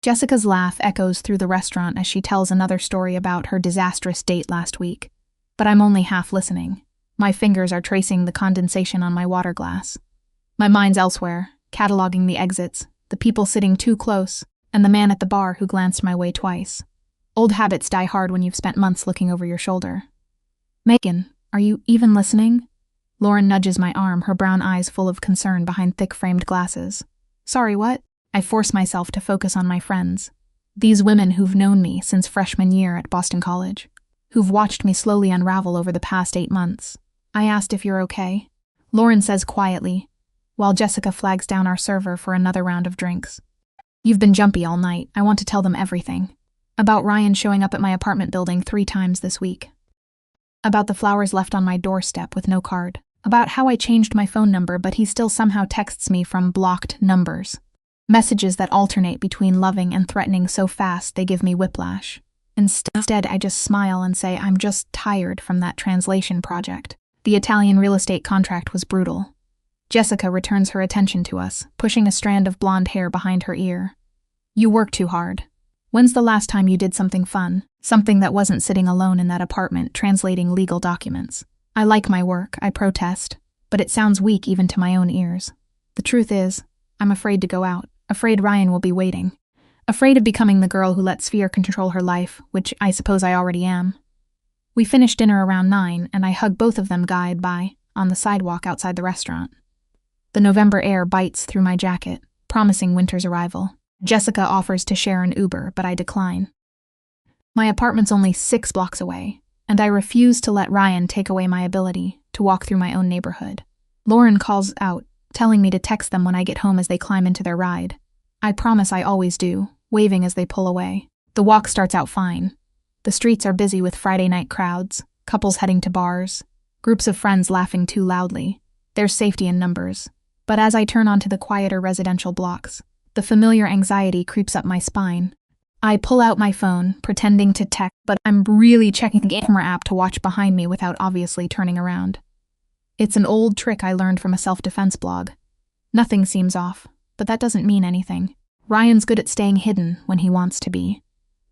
Jessica's laugh echoes through the restaurant as she tells another story about her disastrous date last week. But I'm only half listening. My fingers are tracing the condensation on my water glass. My mind's elsewhere, cataloging the exits, the people sitting too close, and the man at the bar who glanced my way twice. Old habits die hard when you've spent months looking over your shoulder. Megan, are you even listening? Lauren nudges my arm, her brown eyes full of concern behind thick-framed glasses. Sorry, what? I force myself to focus on my friends. These women who've known me since freshman year at Boston College, who've watched me slowly unravel over the past 8 months. I asked if you're okay. Lauren says quietly, while Jessica flags down our server for another round of drinks. You've been jumpy all night. I want to tell them everything. About Ryan showing up at my apartment building 3 times this week. About the flowers left on my doorstep with no card. About how I changed my phone number but he still somehow texts me from blocked numbers. Messages that alternate between loving and threatening so fast they give me whiplash. Instead, I just smile and say I'm just tired from that translation project. The Italian real estate contract was brutal. Jessica returns her attention to us, pushing a strand of blonde hair behind her ear. You work too hard. When's the last time you did something fun? Something that wasn't sitting alone in that apartment translating legal documents. I like my work, I protest, but it sounds weak even to my own ears. The truth is, I'm afraid to go out. Afraid Ryan will be waiting. Afraid of becoming the girl who lets fear control her life, which I suppose I already am. We finish dinner around 9, and I hug both of them goodbye on the sidewalk outside the restaurant. The November air bites through my jacket, promising winter's arrival. Jessica offers to share an Uber, but I decline. My apartment's only 6 blocks away, and I refuse to let Ryan take away my ability to walk through my own neighborhood. Lauren calls out, telling me to text them when I get home as they climb into their ride. I promise I always do, waving as they pull away. The walk starts out fine. The streets are busy with Friday night crowds, couples heading to bars, groups of friends laughing too loudly. There's safety in numbers. But as I turn onto the quieter residential blocks, the familiar anxiety creeps up my spine. I pull out my phone, pretending to text, but I'm really checking the camera app to watch behind me without obviously turning around. It's an old trick I learned from a self-defense blog. Nothing seems off, but that doesn't mean anything. Ryan's good at staying hidden when he wants to be.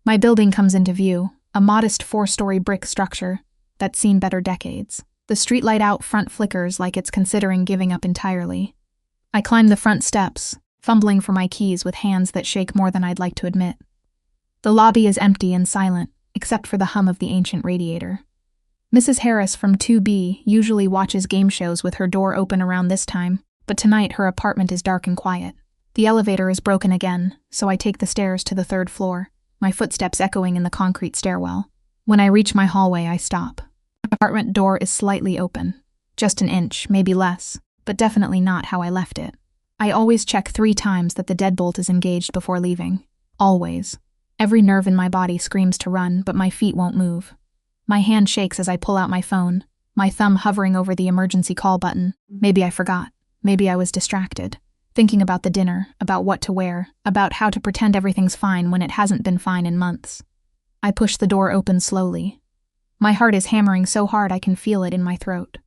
My building comes into view, a modest 4-story brick structure that's seen better decades. The streetlight out front flickers like it's considering giving up entirely. I climb the front steps, fumbling for my keys with hands that shake more than I'd like to admit. The lobby is empty and silent, except for the hum of the ancient radiator. Mrs. Harris from 2B usually watches game shows with her door open around this time, but tonight her apartment is dark and quiet. The elevator is broken again, so I take the stairs to the 3rd floor, my footsteps echoing in the concrete stairwell. When I reach my hallway, I stop. The apartment door is slightly open. Just an inch, maybe less, but definitely not how I left it. I always check 3 times that the deadbolt is engaged before leaving. Always. Every nerve in my body screams to run, but my feet won't move. My hand shakes as I pull out my phone, my thumb hovering over the emergency call button. Maybe I forgot. Maybe I was distracted. Thinking about the dinner, about what to wear, about how to pretend everything's fine when it hasn't been fine in months. I push the door open slowly. My heart is hammering so hard I can feel it in my throat.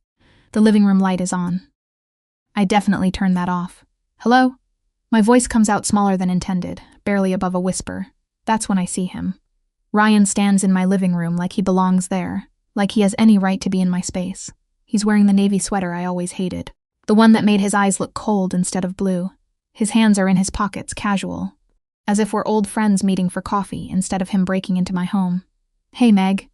The living room light is on. I definitely turned that off. Hello? My voice comes out smaller than intended, barely above a whisper. That's when I see him. Ryan stands in my living room like he belongs there, like he has any right to be in my space. He's wearing the navy sweater I always hated, the one that made his eyes look cold instead of blue. His hands are in his pockets, casual, as if we're old friends meeting for coffee instead of him breaking into my home. Hey, Meg.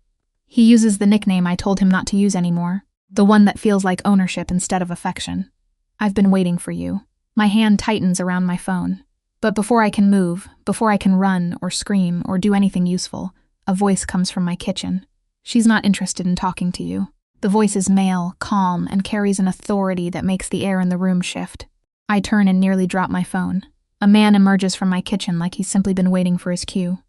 He uses the nickname I told him not to use anymore, the one that feels like ownership instead of affection. I've been waiting for you. My hand tightens around my phone. But before I can move, before I can run or scream or do anything useful, a voice comes from my kitchen. She's not interested in talking to you. The voice is male, calm, and carries an authority that makes the air in the room shift. I turn and nearly drop my phone. A man emerges from my kitchen like he's simply been waiting for his cue.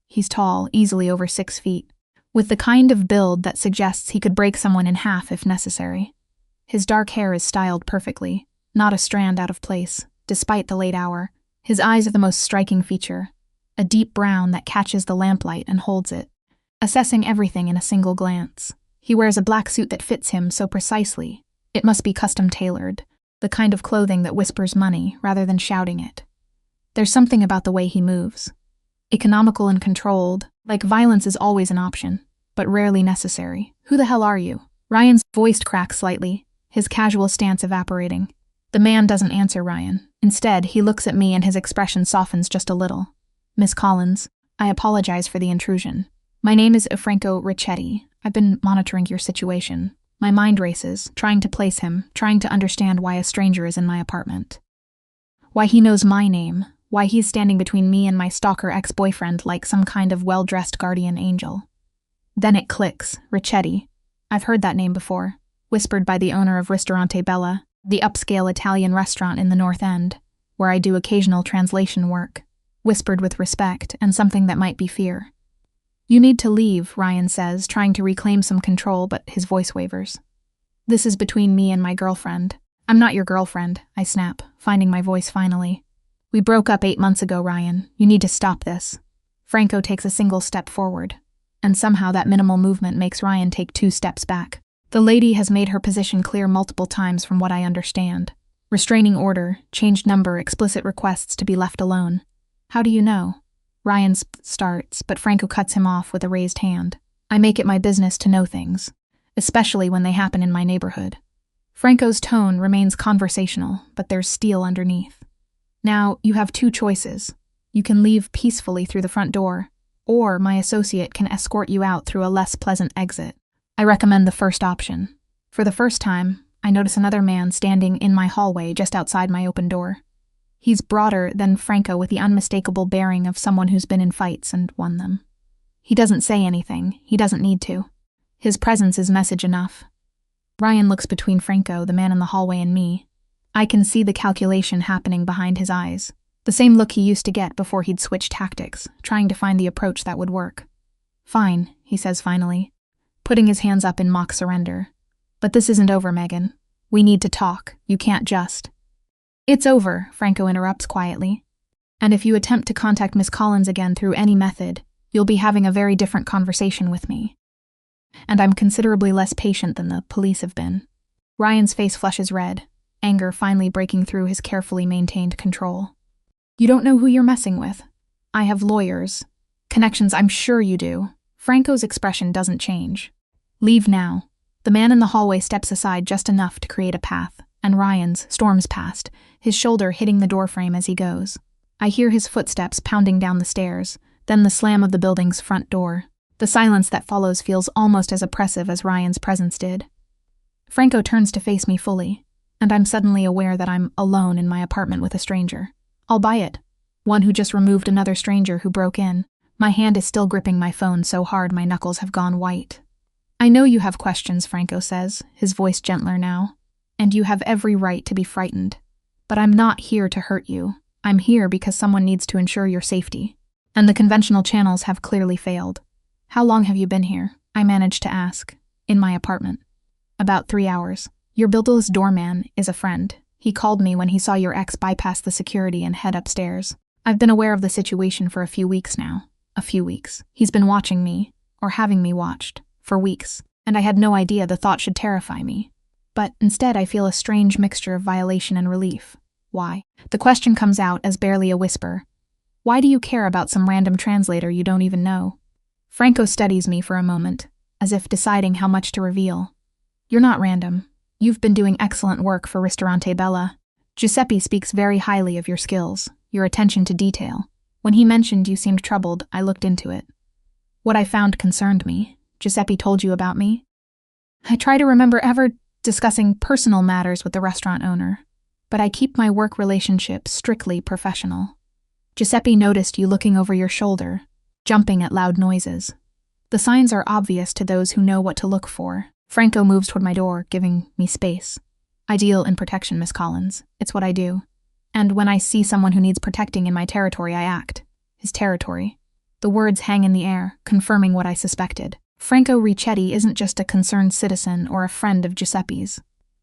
He's tall, easily over 6 feet, with the kind of build that suggests he could break someone in half if necessary. His dark hair is styled perfectly, not a strand out of place, despite the late hour. His eyes are the most striking feature, a deep brown that catches the lamplight and holds it, assessing everything in a single glance. He wears a black suit that fits him so precisely. It must be custom-tailored, the kind of clothing that whispers money rather than shouting it. There's something about the way he moves, Economical and controlled, like violence is always an option, but rarely necessary. Who the hell are you? Ryan's voice cracks slightly, his casual stance evaporating. The man doesn't answer Ryan. Instead, he looks at me and his expression softens just a little. Miss Collins, I apologize for the intrusion. My name is Franco Ricchetti. I've been monitoring your situation. My mind races, trying to place him, trying to understand why a stranger is in my apartment. Why he knows my name, why he's standing between me and my stalker ex-boyfriend like some kind of well-dressed guardian angel. Then it clicks, Ricchetti. I've heard that name before, whispered by the owner of Ristorante Bella, the upscale Italian restaurant in the North End, where I do occasional translation work, whispered with respect and something that might be fear. You need to leave, Ryan says, trying to reclaim some control, but his voice wavers. This is between me and my girlfriend. I'm not your girlfriend, I snap, finding my voice finally. We broke up 8 months ago, Ryan. You need to stop this. Franco takes a single step forward, and somehow that minimal movement makes Ryan take 2 steps back. The lady has made her position clear multiple times from what I understand. Restraining order, changed number, explicit requests to be left alone. How do you know? Ryan starts, but Franco cuts him off with a raised hand. I make it my business to know things, especially when they happen in my neighborhood. Franco's tone remains conversational, but there's steel underneath. Now, you have 2 choices. You can leave peacefully through the front door, or my associate can escort you out through a less pleasant exit. I recommend the first option. For the first time, I notice another man standing in my hallway just outside my open door. He's broader than Franco with the unmistakable bearing of someone who's been in fights and won them. He doesn't say anything. He doesn't need to. His presence is message enough. Ryan looks between Franco, the man in the hallway, and me. I can see the calculation happening behind his eyes. The same look he used to get before he'd switch tactics, trying to find the approach that would work. Fine, he says finally, putting his hands up in mock surrender. But this isn't over, Megan. We need to talk. You can't just... It's over, Franco interrupts quietly. And if you attempt to contact Miss Collins again through any method, you'll be having a very different conversation with me. And I'm considerably less patient than the police have been. Ryan's face flushes red, anger finally breaking through his carefully maintained control. You don't know who you're messing with. I have lawyers. Connections, I'm sure you do. Franco's expression doesn't change. Leave now. The man in the hallway steps aside just enough to create a path, and Ryan's storms past, his shoulder hitting the doorframe as he goes. I hear his footsteps pounding down the stairs, then the slam of the building's front door. The silence that follows feels almost as oppressive as Ryan's presence did. Franco turns to face me fully, and I'm suddenly aware that I'm alone in my apartment with a stranger. I'll buy it. One who just removed another stranger who broke in. My hand is still gripping my phone so hard my knuckles have gone white. I know you have questions, Franco says, his voice gentler now, and you have every right to be frightened. But I'm not here to hurt you. I'm here because someone needs to ensure your safety. And the conventional channels have clearly failed. How long have you been here? I managed to ask. In my apartment. About 3 hours. Your billless doorman is a friend. He called me when he saw your ex bypass the security and head upstairs. I've been aware of the situation for a few weeks now. A few weeks. He's been watching me, or having me watched, for weeks, and I had no idea the thought should terrify me. But instead I feel a strange mixture of violation and relief. Why? The question comes out as barely a whisper. Why do you care about some random translator you don't even know? Franco studies me for a moment, as if deciding how much to reveal. You're not random. You've been doing excellent work for Ristorante Bella. Giuseppe speaks very highly of your skills, your attention to detail. When he mentioned you seemed troubled, I looked into it. What I found concerned me. Giuseppe told you about me? I try to remember ever discussing personal matters with the restaurant owner, but I keep my work relationship strictly professional. Giuseppe noticed you looking over your shoulder, jumping at loud noises. The signs are obvious to those who know what to look for. Franco moves toward my door, giving me space. I deal in protection, Miss Collins. It's what I do. And when I see someone who needs protecting in my territory, I act. His territory. The words hang in the air, confirming what I suspected. Franco Ricchetti isn't just a concerned citizen or a friend of Giuseppe's.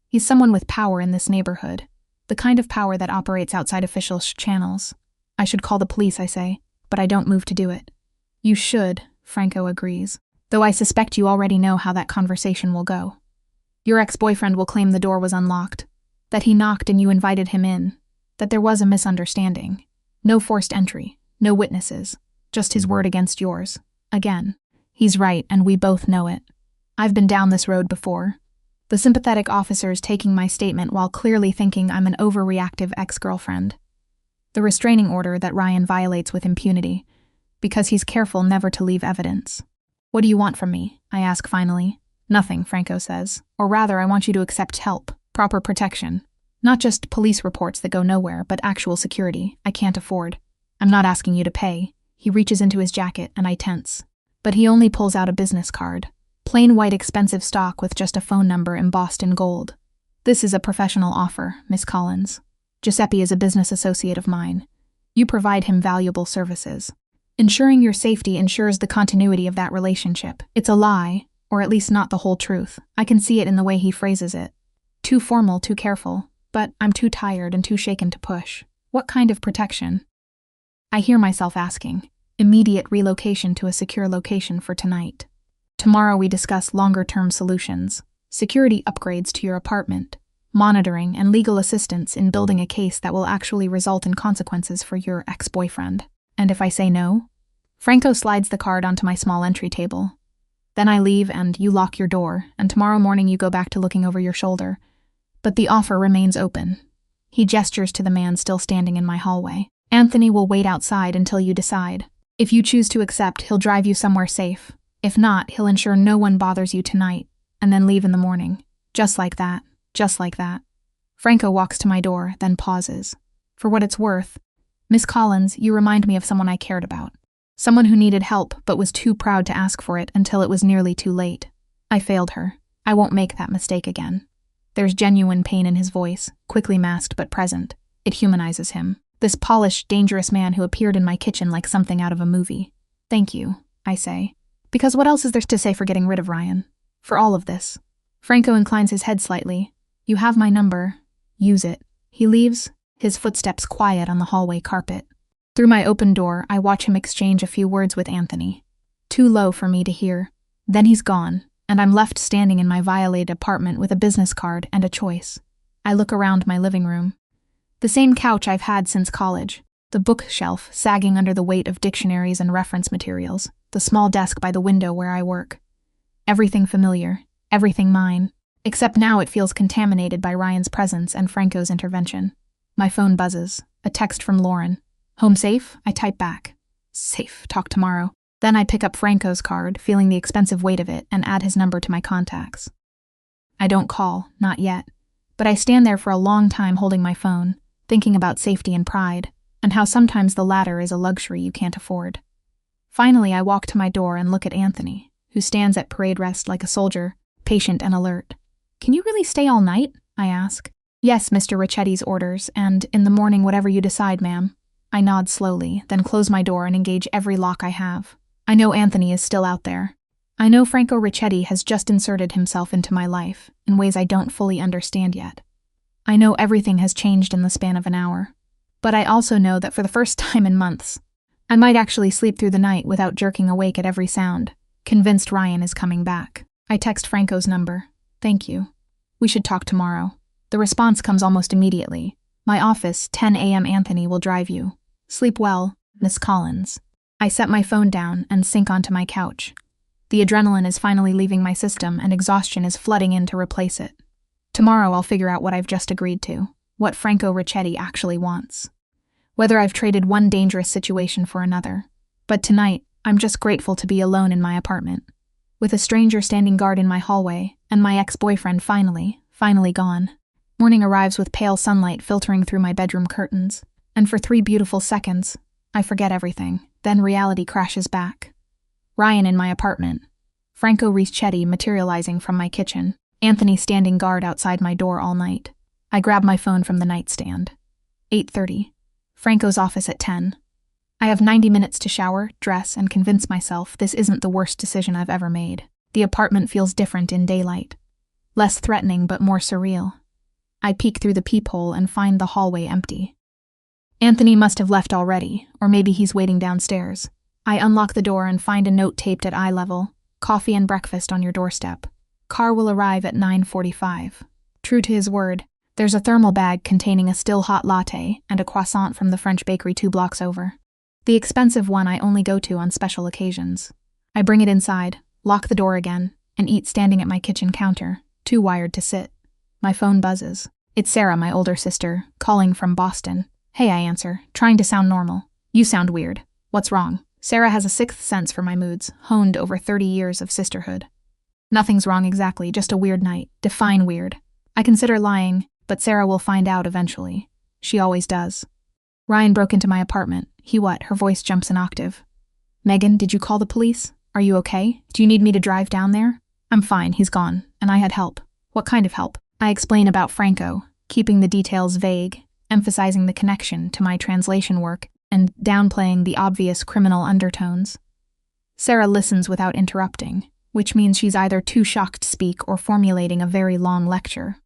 He's someone with power in this neighborhood. The kind of power that operates outside official channels. I should call the police, I say, but I don't move to do it. You should, Franco agrees, though I suspect you already know how that conversation will go. Your ex-boyfriend will claim the door was unlocked, that he knocked and you invited him in, that there was a misunderstanding. No forced entry, no witnesses. Just his word against yours. Again. He's right, and we both know it. I've been down this road before. The sympathetic officers taking my statement while clearly thinking I'm an overreactive ex-girlfriend. The restraining order that Ryan violates with impunity, because he's careful never to leave evidence. What do you want from me? I ask finally. Nothing, Franco says. Or rather, I want you to accept help, proper protection. Not just police reports that go nowhere, but actual security I can't afford. I'm not asking you to pay. He reaches into his jacket and I tense. But he only pulls out a business card. Plain white expensive stock with just a phone number embossed in gold. This is a professional offer, Miss Collins. Giuseppe is a business associate of mine. You provide him valuable services. Ensuring your safety ensures the continuity of that relationship. It's a lie, or at least not the whole truth. I can see it in the way he phrases it. Too formal, too careful, but I'm too tired and too shaken to push. What kind of protection? I hear myself asking. Immediate relocation to a secure location for tonight. Tomorrow we discuss longer-term solutions, security upgrades to your apartment, monitoring and legal assistance in building a case that will actually result in consequences for your ex-boyfriend. And if I say no? Franco slides the card onto my small entry table. Then I leave and you lock your door, and tomorrow morning you go back to looking over your shoulder. But the offer remains open. He gestures to the man still standing in my hallway. Anthony will wait outside until you decide. If you choose to accept, he'll drive you somewhere safe. If not, he'll ensure no one bothers you tonight, and then leave in the morning. Just like that. Just like that. Franco walks to my door, then pauses. For what it's worth, Miss Collins, you remind me of someone I cared about. Someone who needed help, but was too proud to ask for it until it was nearly too late. I failed her. I won't make that mistake again. There's genuine pain in his voice, quickly masked but present. It humanizes him. This polished, dangerous man who appeared in my kitchen like something out of a movie. Thank you, I say. Because what else is there to say for getting rid of Ryan? For all of this. Franco inclines his head slightly. You have my number. Use it. He leaves, his footsteps quiet on the hallway carpet. Through my open door, I watch him exchange a few words with Anthony. Too low for me to hear. Then he's gone, and I'm left standing in my violated apartment with a business card and a choice. I look around my living room. The same couch I've had since college. The bookshelf sagging under the weight of dictionaries and reference materials. The small desk by the window where I work. Everything familiar, everything mine, except now it feels contaminated by Ryan's presence and Franco's intervention. My phone buzzes, a text from Lauren. Home safe? I type back. Safe, talk tomorrow. Then I pick up Franco's card, feeling the expensive weight of it, and add his number to my contacts. I don't call, not yet, but I stand there for a long time holding my phone, thinking about safety and pride, and how sometimes the latter is a luxury you can't afford. Finally, I walk to my door and look at Anthony, who stands at parade rest like a soldier, patient and alert. Can you really stay all night? I ask. Yes, Mr. Ricchetti's orders, and in the morning whatever you decide, ma'am. I nod slowly, then close my door and engage every lock I have. I know Anthony is still out there. I know Franco Ricchetti has just inserted himself into my life in ways I don't fully understand yet. I know everything has changed in the span of an hour. But I also know that for the first time in months, I might actually sleep through the night without jerking awake at every sound, convinced Ryan is coming back. I text Franco's number. Thank you. We should talk tomorrow. The response comes almost immediately. My office, 10 a.m. Anthony will drive you. Sleep well, Miss Collins. I set my phone down and sink onto my couch. The adrenaline is finally leaving my system and exhaustion is flooding in to replace it. Tomorrow I'll figure out what I've just agreed to, what Franco Ricchetti actually wants. Whether I've traded one dangerous situation for another. But tonight, I'm just grateful to be alone in my apartment, with a stranger standing guard in my hallway, and my ex-boyfriend finally gone. Morning arrives with pale sunlight filtering through my bedroom curtains, and for 3 beautiful seconds, I forget everything. Then reality crashes back. Ryan in my apartment, Franco Ricchetti materializing from my kitchen, Anthony standing guard outside my door all night. I grab my phone from the nightstand. 8:30. Franco's office at 10. I have 90 minutes to shower, dress, and convince myself this isn't the worst decision I've ever made. The apartment feels different in daylight. Less threatening but more surreal. I peek through the peephole and find the hallway empty. Anthony must have left already, or maybe he's waiting downstairs. I unlock the door and find a note taped at eye level. Coffee and breakfast on your doorstep. Car will arrive at 9:45. True to his word, there's a thermal bag containing a still hot latte and a croissant from the French bakery 2 blocks over. The expensive one I only go to on special occasions. I bring it inside, lock the door again, and eat standing at my kitchen counter, too wired to sit. My phone buzzes. It's Sarah, my older sister, calling from Boston. Hey, I answer, trying to sound normal. You sound weird. What's wrong? Sarah has a sixth sense for my moods, honed over 30 years of sisterhood. Nothing's wrong exactly, just a weird night. Define weird. I consider lying, but Sarah will find out eventually. She always does. Ryan broke into my apartment. He what? Her voice jumps an octave. Megan, did you call the police? Are you okay? Do you need me to drive down there? I'm fine, he's gone, and I had help. What kind of help? I explain about Franco, keeping the details vague, emphasizing the connection to my translation work, and downplaying the obvious criminal undertones. Sarah listens without interrupting, which means she's either too shocked to speak or formulating a very long lecture.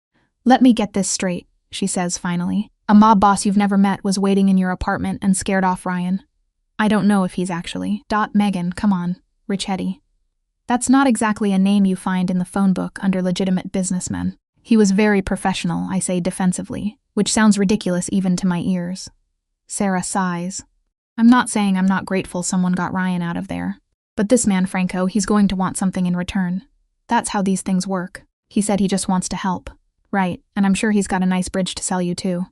Let me get this straight, she says finally. A mob boss you've never met was waiting in your apartment and scared off Ryan. I don't know if he's actually. Megan, come on. Richetti. That's not exactly a name you find in the phone book under legitimate businessmen. He was very professional, I say defensively, which sounds ridiculous even to my ears. Sarah sighs. I'm not saying I'm not grateful someone got Ryan out of there. But this man, Franco, he's going to want something in return. That's how these things work. He said he just wants to help. Right, and I'm sure he's got a nice bridge to sell you too.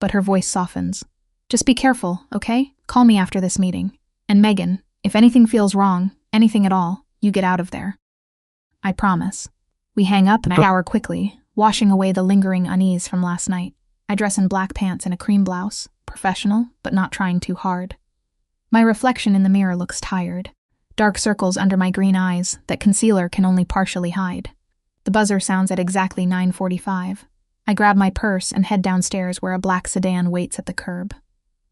But her voice softens. Just be careful, okay? Call me after this meeting. And Megan, if anything feels wrong, anything at all, you get out of there. I promise. We hang up and I shower quickly, washing away the lingering unease from last night. I dress in black pants and a cream blouse, professional, but not trying too hard. My reflection in the mirror looks tired. Dark circles under my green eyes that concealer can only partially hide. The buzzer sounds at exactly 9:45. I grab my purse and head downstairs where a black sedan waits at the curb.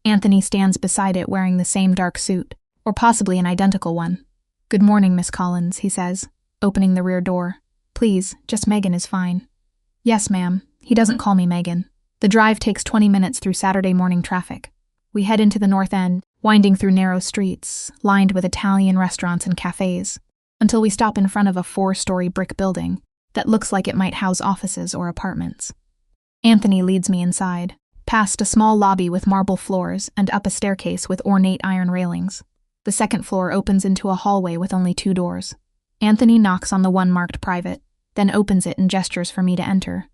Anthony stands beside it wearing the same dark suit, or possibly an identical one. Good morning, Miss Collins, he says, opening the rear door. Please, just Megan is fine. Yes, ma'am. He doesn't call me Megan. The drive takes 20 minutes through Saturday morning traffic. We head into the North End, winding through narrow streets, lined with Italian restaurants and cafes, until we stop in front of a 4-story brick building that looks like it might house offices or apartments. Anthony leads me inside, past a small lobby with marble floors and up a staircase with ornate iron railings. The second floor opens into a hallway with only 2 doors. Anthony knocks on the one marked private, then opens it and gestures for me to enter.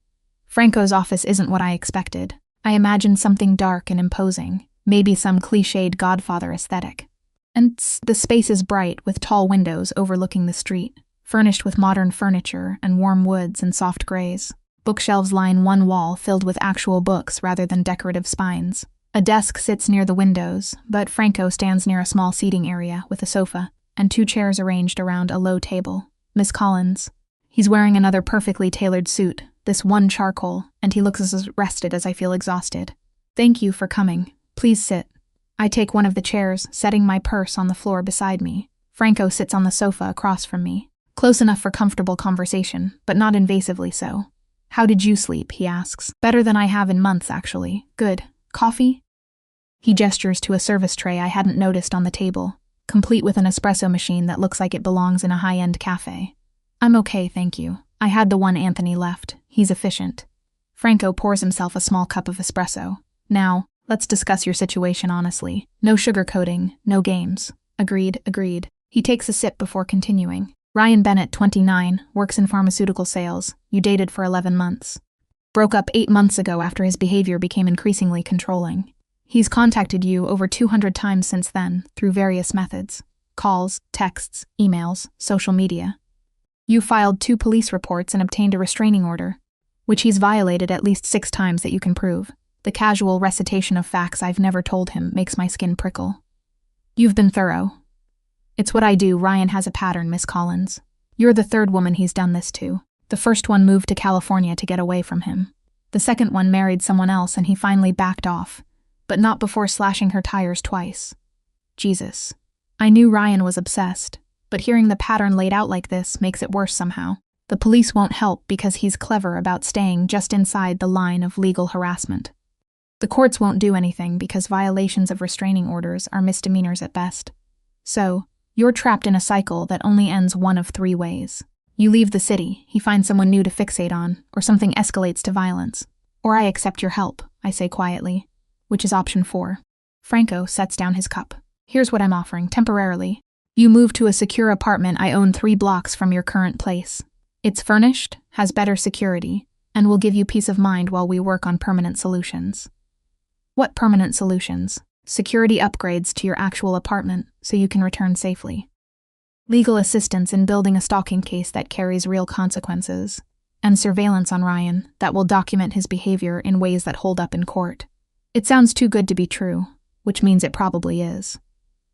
Franco's office isn't what I expected. I imagined something dark and imposing, maybe some cliched Godfather aesthetic. And the space is bright with tall windows overlooking the street, furnished with modern furniture and warm woods and soft grays. Bookshelves line one wall filled with actual books rather than decorative spines. A desk sits near the windows, but Franco stands near a small seating area with a sofa and 2 chairs arranged around a low table. Miss Collins. He's wearing another perfectly tailored suit, this one charcoal, and he looks as rested as I feel exhausted. Thank you for coming. Please sit. I take one of the chairs, setting my purse on the floor beside me. Franco sits on the sofa across from me, close enough for comfortable conversation, but not invasively so. How did you sleep, he asks. Better than I have in months, actually. Good. Coffee? He gestures to a service tray I hadn't noticed on the table, complete with an espresso machine that looks like it belongs in a high-end cafe. I'm okay, thank you. I had the one Anthony left. He's efficient. Franco pours himself a small cup of espresso. Now, let's discuss your situation honestly. No sugarcoating, no games. Agreed. He takes a sip before continuing. Ryan Bennett, 29, works in pharmaceutical sales. You dated for 11 months. Broke up 8 months ago after his behavior became increasingly controlling. He's contacted you over 200 times since then, through various methods. Calls, texts, emails, social media. You filed 2 police reports and obtained a restraining order, which he's violated at least 6 times that you can prove. The casual recitation of facts I've never told him makes my skin prickle. You've been thorough. It's what I do. Ryan has a pattern, Miss Collins. You're the 3rd woman he's done this to. The first one moved to California to get away from him. The second one married someone else and he finally backed off, but not before slashing her tires twice. Jesus. I knew Ryan was obsessed, but hearing the pattern laid out like this makes it worse somehow. The police won't help because he's clever about staying just inside the line of legal harassment. The courts won't do anything because violations of restraining orders are misdemeanors at best. So, you're trapped in a cycle that only ends one of 3 ways. You leave the city, he finds someone new to fixate on, or something escalates to violence. Or I accept your help, I say quietly, which is option 4. Franco sets down his cup. Here's what I'm offering, temporarily. You move to a secure apartment I own 3 blocks from your current place. It's furnished, has better security, and will give you peace of mind while we work on permanent solutions. What permanent solutions? Security upgrades to your actual apartment so you can return safely. Legal assistance in building a stalking case that carries real consequences. And surveillance on Ryan that will document his behavior in ways that hold up in court. It sounds too good to be true, which means it probably is.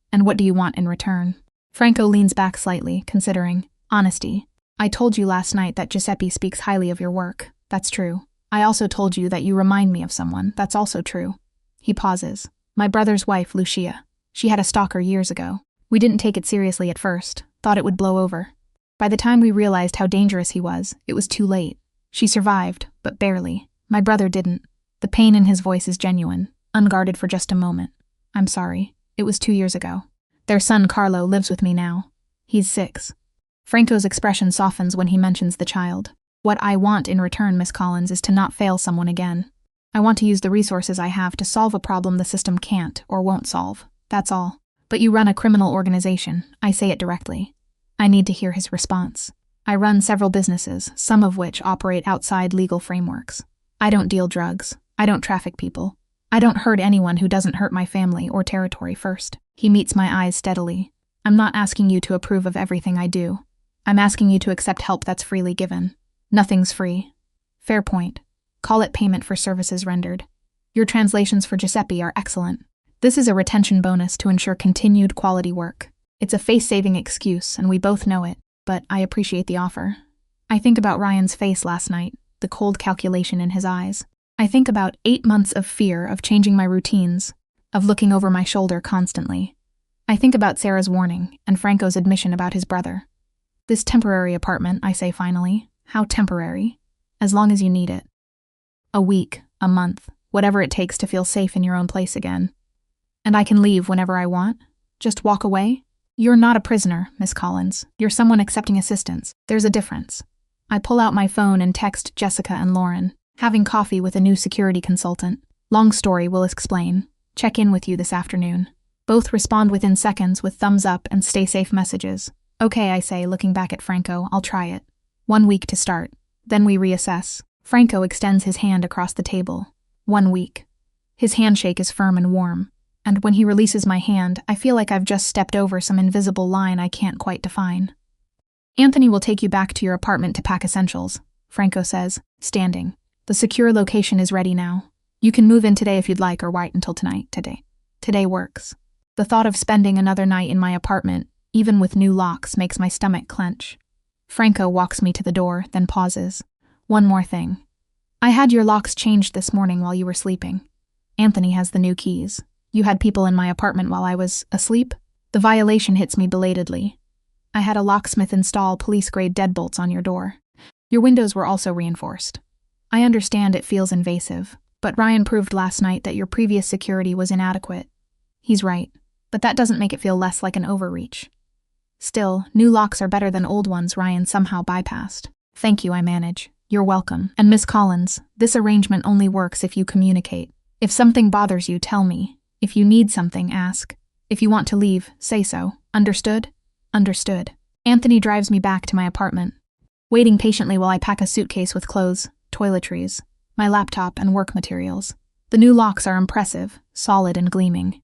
And what do you want in return? Franco leans back slightly, considering. Honesty. I told you last night that Giuseppe speaks highly of your work. That's true. I also told you that you remind me of someone. That's also true. He pauses. My brother's wife, Lucia. She had a stalker years ago. We didn't take it seriously at first. Thought it would blow over. By the time we realized how dangerous he was, it was too late. She survived, but barely. My brother didn't. The pain in his voice is genuine, unguarded for just a moment. I'm sorry. It was 2 years ago. Their son, Carlo, lives with me now. He's 6. Franco's expression softens when he mentions the child. What I want in return, Miss Collins, is to not fail someone again. I want to use the resources I have to solve a problem the system can't or won't solve. That's all. But you run a criminal organization. I say it directly. I need to hear his response. I run several businesses, some of which operate outside legal frameworks. I don't deal drugs. I don't traffic people. I don't hurt anyone who doesn't hurt my family or territory first. He meets my eyes steadily. I'm not asking you to approve of everything I do. I'm asking you to accept help that's freely given. Nothing's free. Fair point. Call it payment for services rendered. Your translations for Giuseppe are excellent. This is a retention bonus to ensure continued quality work. It's a face-saving excuse, and we both know it, but I appreciate the offer. I think about Ryan's face last night, the cold calculation in his eyes. I think about 8 months of fear of changing my routines, of looking over my shoulder constantly. I think about Sarah's warning and Franco's admission about his brother. This temporary apartment, I say finally. How temporary? As long as you need it. A week, a month, whatever it takes to feel safe in your own place again. And I can leave whenever I want? Just walk away? You're not a prisoner, Miss Collins. You're someone accepting assistance. There's a difference. I pull out my phone and text Jessica and Lauren, having coffee with a new security consultant. Long story, will explain. Check in with you this afternoon. Both respond within seconds with thumbs up and stay safe messages. Okay, I say, looking back at Franco, I'll try it. 1 week to start. Then we reassess. Franco extends his hand across the table. 1 week. His handshake is firm and warm. And when he releases my hand, I feel like I've just stepped over some invisible line I can't quite define. Anthony will take you back to your apartment to pack essentials, Franco says, standing. The secure location is ready now. You can move in today if you'd like or wait until tonight. Today works. The thought of spending another night in my apartment, even with new locks, makes my stomach clench. Franco walks me to the door, then pauses. One more thing. I had your locks changed this morning while you were sleeping. Anthony has the new keys. You had people in my apartment while I was asleep? The violation hits me belatedly. I had a locksmith install police-grade deadbolts on your door. Your windows were also reinforced. I understand it feels invasive, but Ryan proved last night that your previous security was inadequate. He's right, but that doesn't make it feel less like an overreach. Still, new locks are better than old ones Ryan somehow bypassed. Thank you, I manage. You're welcome. And Miss Collins, this arrangement only works if you communicate. If something bothers you, tell me. If you need something, ask. If you want to leave, say so. Understood? Understood. Anthony drives me back to my apartment, waiting patiently while I pack a suitcase with clothes, toiletries, my laptop, and work materials. The new locks are impressive, solid and gleaming.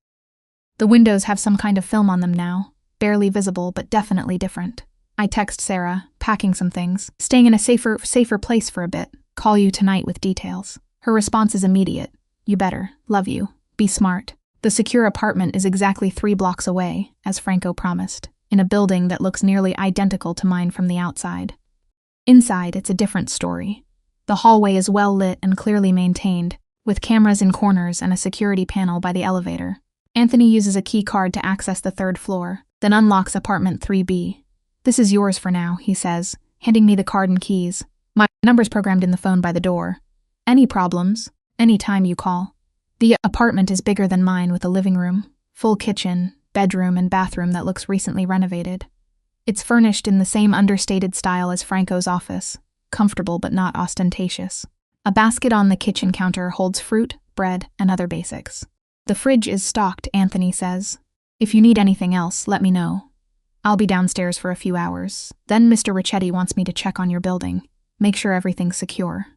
The windows have some kind of film on them now, barely visible but definitely different. I text Sarah, packing some things, staying in a safer place for a bit. Call you tonight with details. Her response is immediate. You better. Love you. Be smart. The secure apartment is exactly 3 blocks away, as Franco promised, in a building that looks nearly identical to mine from the outside. Inside, it's a different story. The hallway is well lit and clearly maintained, with cameras in corners and a security panel by the elevator. Anthony uses a key card to access the 3rd floor, then unlocks apartment 3B. This is yours for now, he says, handing me the card and keys. My number's programmed in the phone by the door. Any problems? Any time you call. The apartment is bigger than mine with a living room, full kitchen, bedroom, and bathroom that looks recently renovated. It's furnished in the same understated style as Franco's office, comfortable but not ostentatious. A basket on the kitchen counter holds fruit, bread, and other basics. The fridge is stocked, Anthony says. If you need anything else, let me know. I'll be downstairs for a few hours. Then Mr. Ricchetti wants me to check on your building. Make sure everything's secure.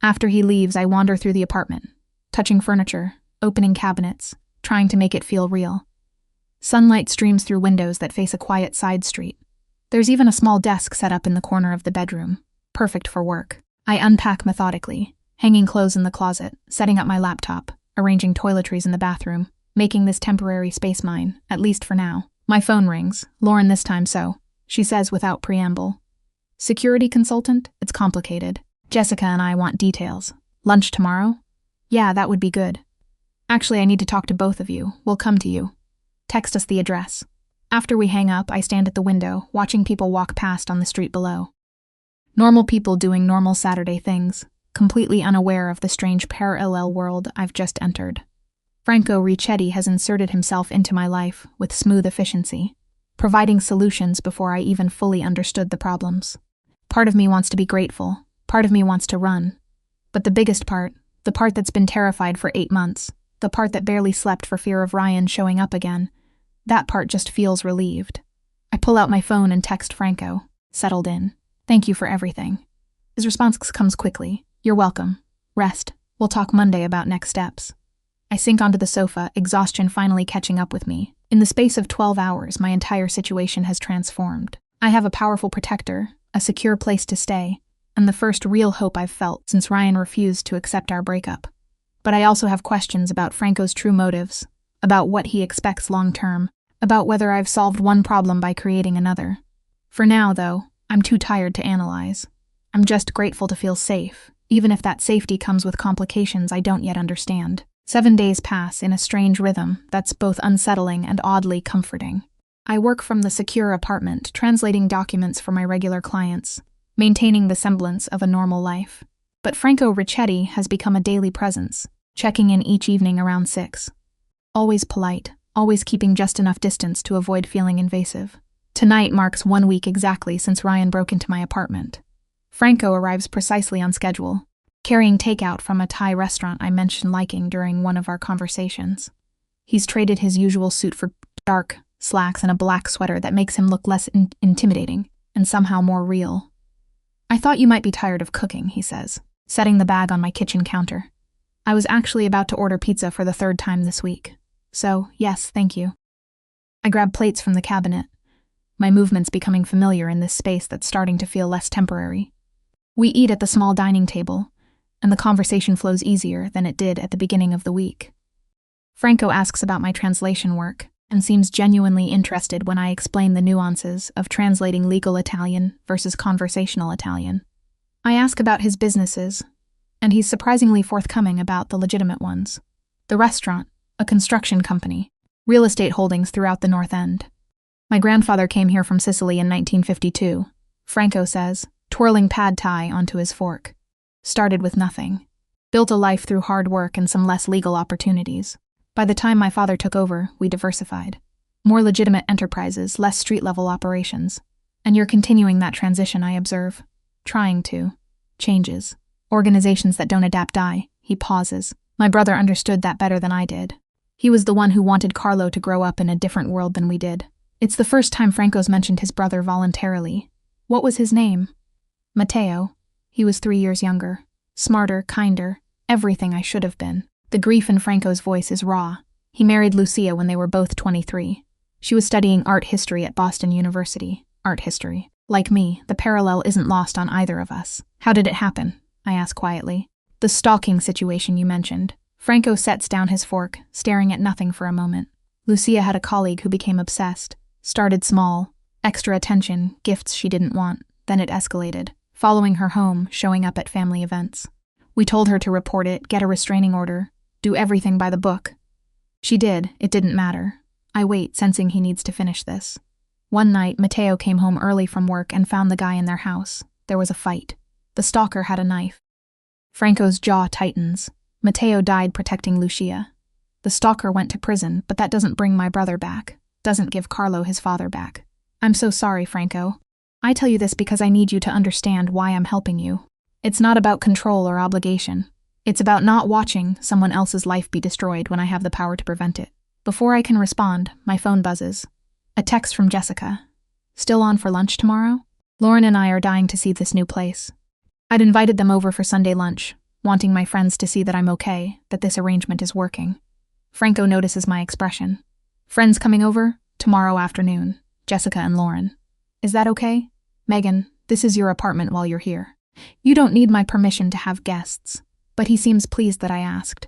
After he leaves, I wander through the apartment, touching furniture, opening cabinets, trying to make it feel real. Sunlight streams through windows that face a quiet side street. There's even a small desk set up in the corner of the bedroom, perfect for work. I unpack methodically, hanging clothes in the closet, setting up my laptop, arranging toiletries in the bathroom, making this temporary space mine, at least for now. My phone rings, Lauren this time so. She says without preamble. Security consultant? It's complicated. Jessica and I want details. Lunch tomorrow? Yeah, that would be good. Actually, I need to talk to both of you. We'll come to you. Text us the address. After we hang up, I stand at the window, watching people walk past on the street below. Normal people doing normal Saturday things, completely unaware of the strange parallel world I've just entered. Franco Ricchetti has inserted himself into my life with smooth efficiency, providing solutions before I even fully understood the problems. Part of me wants to be grateful, part of me wants to run. But the biggest part, the part that's been terrified for 8 months, the part that barely slept for fear of Ryan showing up again, that part just feels relieved. I pull out my phone and text Franco, settled in. Thank you for everything. His response comes quickly. You're welcome. Rest. We'll talk Monday about next steps. I sink onto the sofa, exhaustion finally catching up with me. In the space of 12 hours, my entire situation has transformed. I have a powerful protector, a secure place to stay, and the first real hope I've felt since Ryan refused to accept our breakup. But I also have questions about Franco's true motives, about what he expects long-term, about whether I've solved one problem by creating another. For now, though, I'm too tired to analyze. I'm just grateful to feel safe, even if that safety comes with complications I don't yet understand. 7 days pass in a strange rhythm that's both unsettling and oddly comforting. I work from the secure apartment, translating documents for my regular clients, maintaining the semblance of a normal life. But Franco Ricchetti has become a daily presence, checking in each evening around 6. Always polite, always keeping just enough distance to avoid feeling invasive. Tonight marks 1 week exactly since Ryan broke into my apartment. Franco arrives precisely on schedule, carrying takeout from a Thai restaurant I mentioned liking during one of our conversations. He's traded his usual suit for dark slacks and a black sweater that makes him look less intimidating and somehow more real. I thought you might be tired of cooking, he says, setting the bag on my kitchen counter. I was actually about to order pizza for the 3rd time this week. So, yes, thank you. I grab plates from the cabinet, my movements becoming familiar in this space that's starting to feel less temporary. We eat at the small dining table, and the conversation flows easier than it did at the beginning of the week. Franco asks about my translation work and seems genuinely interested when I explain the nuances of translating legal Italian versus conversational Italian. I ask about his businesses, and he's surprisingly forthcoming about the legitimate ones. The restaurant, a construction company, real estate holdings throughout the North End. My grandfather came here from Sicily in 1952, Franco says, twirling pad thai onto his fork. Started with nothing. Built a life through hard work and some less legal opportunities. By the time my father took over, we diversified. More legitimate enterprises, less street-level operations. And you're continuing that transition, I observe. Trying to. Changes. Organizations that don't adapt die. He pauses. My brother understood that better than I did. He was the one who wanted Carlo to grow up in a different world than we did. It's the first time Franco's mentioned his brother voluntarily. What was his name? Matteo. He was 3 years younger. Smarter, kinder, everything I should have been. The grief in Franco's voice is raw. He married Lucia when they were both 23. She was studying art history at Boston University. Art history. Like me, the parallel isn't lost on either of us. How did it happen? I ask quietly. The stalking situation you mentioned. Franco sets down his fork, staring at nothing for a moment. Lucia had a colleague who became obsessed. Started small. Extra attention, gifts she didn't want. Then it escalated. Following her home, showing up at family events. We told her to report it, get a restraining order, do everything by the book. She did. It didn't matter. I wait, sensing he needs to finish this. One night, Matteo came home early from work and found the guy in their house. There was a fight. The stalker had a knife. Franco's jaw tightens. Matteo died protecting Lucia. The stalker went to prison, but that doesn't bring my brother back. Doesn't give Carlo his father back. I'm so sorry, Franco. I tell you this because I need you to understand why I'm helping you. It's not about control or obligation. It's about not watching someone else's life be destroyed when I have the power to prevent it. Before I can respond, my phone buzzes. A text from Jessica. Still on for lunch tomorrow? Lauren and I are dying to see this new place. I'd invited them over for Sunday lunch, wanting my friends to see that I'm okay, that this arrangement is working. Franco notices my expression. Friends coming over? Tomorrow afternoon. Jessica and Lauren. Is that okay? Megan, this is your apartment while you're here. You don't need my permission to have guests. But he seems pleased that I asked.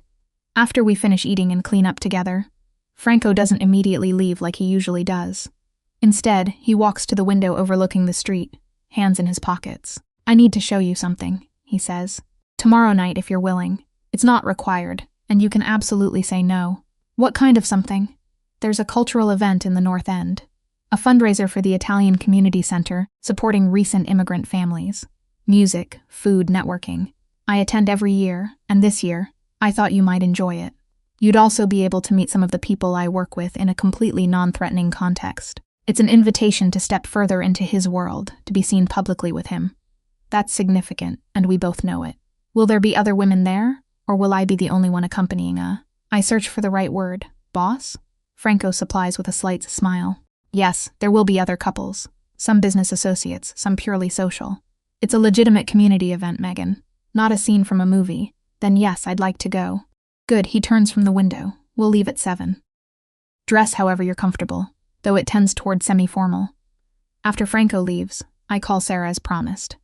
After we finish eating and clean up together, Franco doesn't immediately leave like he usually does. Instead, he walks to the window overlooking the street, hands in his pockets. I need to show you something, he says. Tomorrow night if you're willing. It's not required, and you can absolutely say no. What kind of something? There's a cultural event in the North End. A fundraiser for the Italian Community Center, supporting recent immigrant families. Music, food, networking. I attend every year, and this year, I thought you might enjoy it. You'd also be able to meet some of the people I work with in a completely non-threatening context. It's an invitation to step further into his world, to be seen publicly with him. That's significant, and we both know it. Will there be other women there, or will I be the only one accompanying I search for the right word. Boss? Franco supplies with a slight smile. Yes, there will be other couples. Some business associates, some purely social. It's a legitimate community event, Megan. Not a scene from a movie. Then yes, I'd like to go. Good, he turns from the window. We'll leave at 7. Dress however you're comfortable, though it tends toward semi-formal. After Franco leaves, I call Sarah as promised.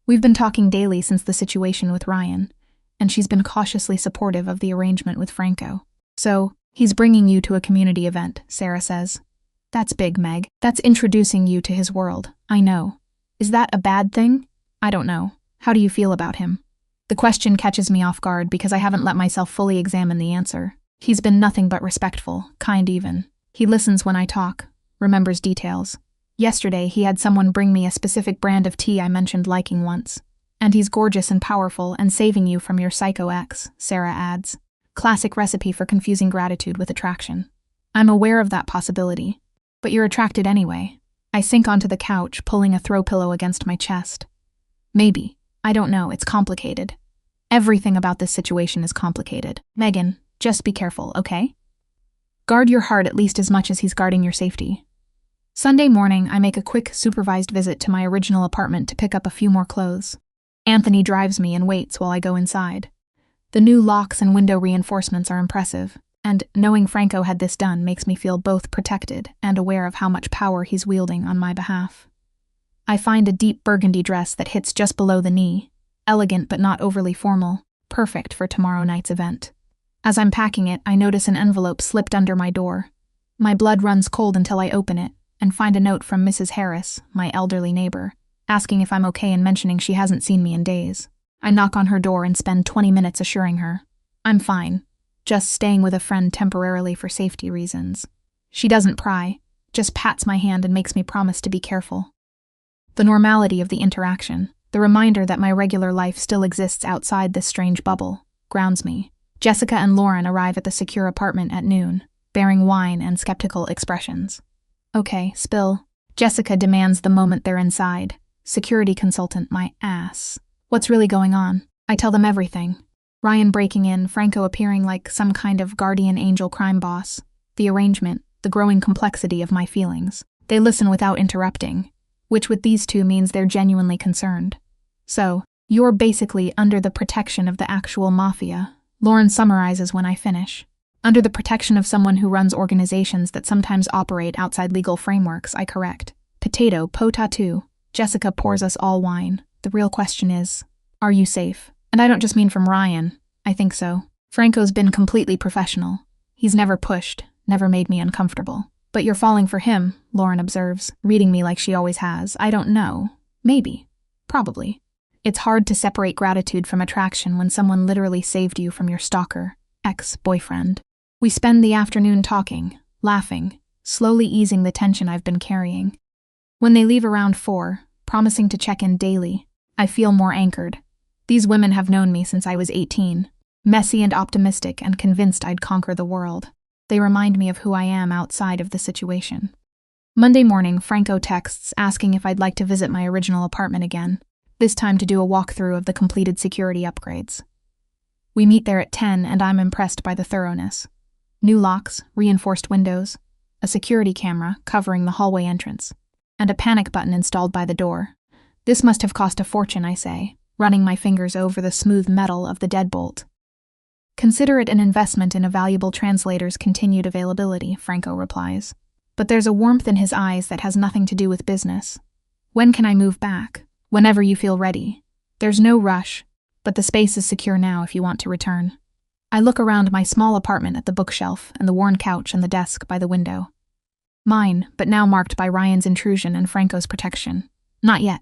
We've been talking daily since the situation with Ryan, and she's been cautiously supportive of the arrangement with Franco. So, he's bringing you to a community event, Sarah says. That's big, Meg. That's introducing you to his world. I know. Is that a bad thing? I don't know. How do you feel about him? The question catches me off guard because I haven't let myself fully examine the answer. He's been nothing but respectful, kind even. He listens when I talk, remembers details. Yesterday, he had someone bring me a specific brand of tea I mentioned liking once. And he's gorgeous and powerful and saving you from your psycho ex, Sarah adds. Classic recipe for confusing gratitude with attraction. I'm aware of that possibility. But you're attracted anyway. I sink onto the couch, pulling a throw pillow against my chest. Maybe. I don't know, it's complicated. Everything about this situation is complicated. Megan, just be careful, okay? Guard your heart at least as much as he's guarding your safety. Sunday morning, I make a quick, supervised visit to my original apartment to pick up a few more clothes. Anthony drives me and waits while I go inside. The new locks and window reinforcements are impressive, and knowing Franco had this done makes me feel both protected and aware of how much power he's wielding on my behalf. I find a deep burgundy dress that hits just below the knee, elegant but not overly formal, perfect for tomorrow night's event. As I'm packing it, I notice an envelope slipped under my door. My blood runs cold until I open it and find a note from Mrs. Harris, my elderly neighbor, asking if I'm okay and mentioning she hasn't seen me in days. I knock on her door and spend 20 minutes assuring her. I'm fine, just staying with a friend temporarily for safety reasons. She doesn't pry, just pats my hand and makes me promise to be careful. The normality of the interaction, the reminder that my regular life still exists outside this strange bubble, grounds me. Jessica and Lauren arrive at the secure apartment at noon, bearing wine and skeptical expressions. Okay, spill. Jessica demands the moment they're inside. Security consultant, my ass. What's really going on? I tell them everything. Ryan breaking in, Franco appearing like some kind of guardian angel crime boss. The arrangement, the growing complexity of my feelings. They listen without interrupting, which with these two means they're genuinely concerned. So, you're basically under the protection of the actual Mafia, Lauren summarizes when I finish. Under the protection of someone who runs organizations that sometimes operate outside legal frameworks, I correct. Potato, po-ta-tu. Jessica pours us all wine. The real question is, are you safe? And I don't just mean from Ryan. I think so. Franco's been completely professional. He's never pushed, never made me uncomfortable. But you're falling for him, Lauren observes, reading me like she always has. I don't know. Maybe. Probably. It's hard to separate gratitude from attraction when someone literally saved you from your stalker, ex-boyfriend. We spend the afternoon talking, laughing, slowly easing the tension I've been carrying. When they leave around 4, promising to check in daily, I feel more anchored. These women have known me since I was 18, messy and optimistic and convinced I'd conquer the world. They remind me of who I am outside of the situation. Monday morning, Franco texts asking if I'd like to visit my original apartment again, this time to do a walkthrough of the completed security upgrades. We meet there at 10 and I'm impressed by the thoroughness. New locks, reinforced windows, a security camera covering the hallway entrance, and a panic button installed by the door. This must have cost a fortune, I say, running my fingers over the smooth metal of the deadbolt. Consider it an investment in a valuable translator's continued availability, Franco replies. But there's a warmth in his eyes that has nothing to do with business. When can I move back? Whenever you feel ready. There's no rush, but the space is secure now if you want to return. I look around my small apartment at the bookshelf and the worn couch and the desk by the window. Mine, but now marked by Ryan's intrusion and Franco's protection. Not yet.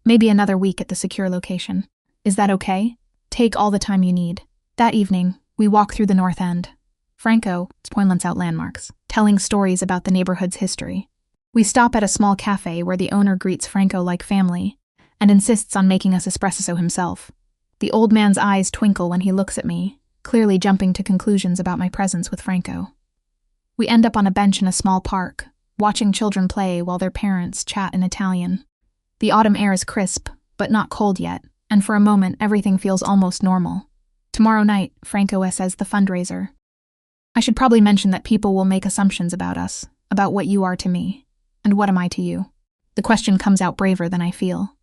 Maybe another week at the secure location. Is that okay? Take all the time you need. That evening, we walk through the North End. Franco points out landmarks, telling stories about the neighborhood's history. We stop at a small cafe where the owner greets Franco like family and insists on making us espresso himself. The old man's eyes twinkle when he looks at me, clearly jumping to conclusions about my presence with Franco. We end up on a bench in a small park, watching children play while their parents chat in Italian. The autumn air is crisp, but not cold yet, and for a moment everything feels almost normal. Tomorrow night, Franco says the fundraiser. I should probably mention that people will make assumptions about us, about what you are to me, and what am I to you. The question comes out braver than I feel.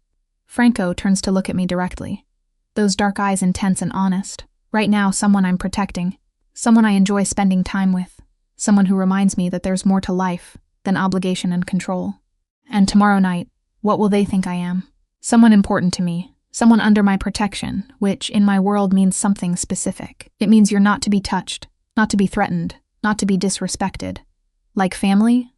Franco turns to look at me directly. Those dark eyes intense and honest. Right now, someone I'm protecting, someone I enjoy spending time with, someone who reminds me that there's more to life than obligation and control. And tomorrow night, what will they think I am? Someone important to me. Someone under my protection, which in my world means something specific. It means you're not to be touched, not to be threatened, not to be disrespected. Like family,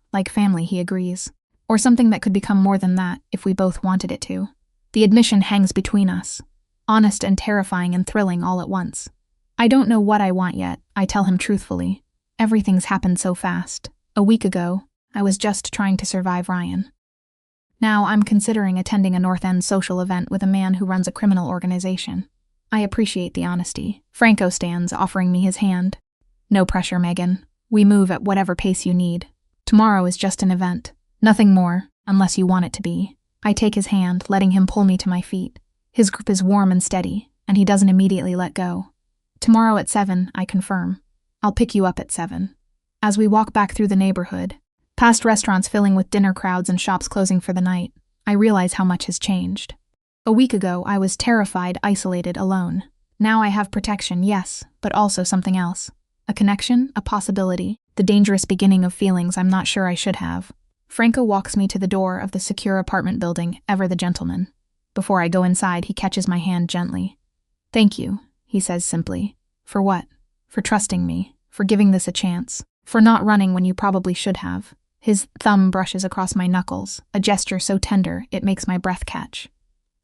he agrees. Or something that could become more than that if we both wanted it to. The admission hangs between us, honest and terrifying and thrilling all at once. I don't know what I want yet, I tell him truthfully. Everything's happened so fast. A week ago, I was just trying to survive Ryan. Now I'm considering attending a North End social event with a man who runs a criminal organization. I appreciate the honesty. Franco stands, offering me his hand. No pressure, Megan. We move at whatever pace you need. Tomorrow is just an event. Nothing more, unless you want it to be. I take his hand, letting him pull me to my feet. His grip is warm and steady, and he doesn't immediately let go. Tomorrow at 7, I confirm. I'll pick you up at 7. As we walk back through the neighborhood, past restaurants filling with dinner crowds and shops closing for the night, I realize how much has changed. A week ago, I was terrified, isolated, alone. Now I have protection, yes, but also something else. A connection, a possibility, the dangerous beginning of feelings I'm not sure I should have. Franco walks me to the door of the secure apartment building, ever the gentleman. Before I go inside, he catches my hand gently. Thank you, he says simply. For what? For trusting me, for giving this a chance, for not running when you probably should have. His thumb brushes across my knuckles, a gesture so tender it makes my breath catch.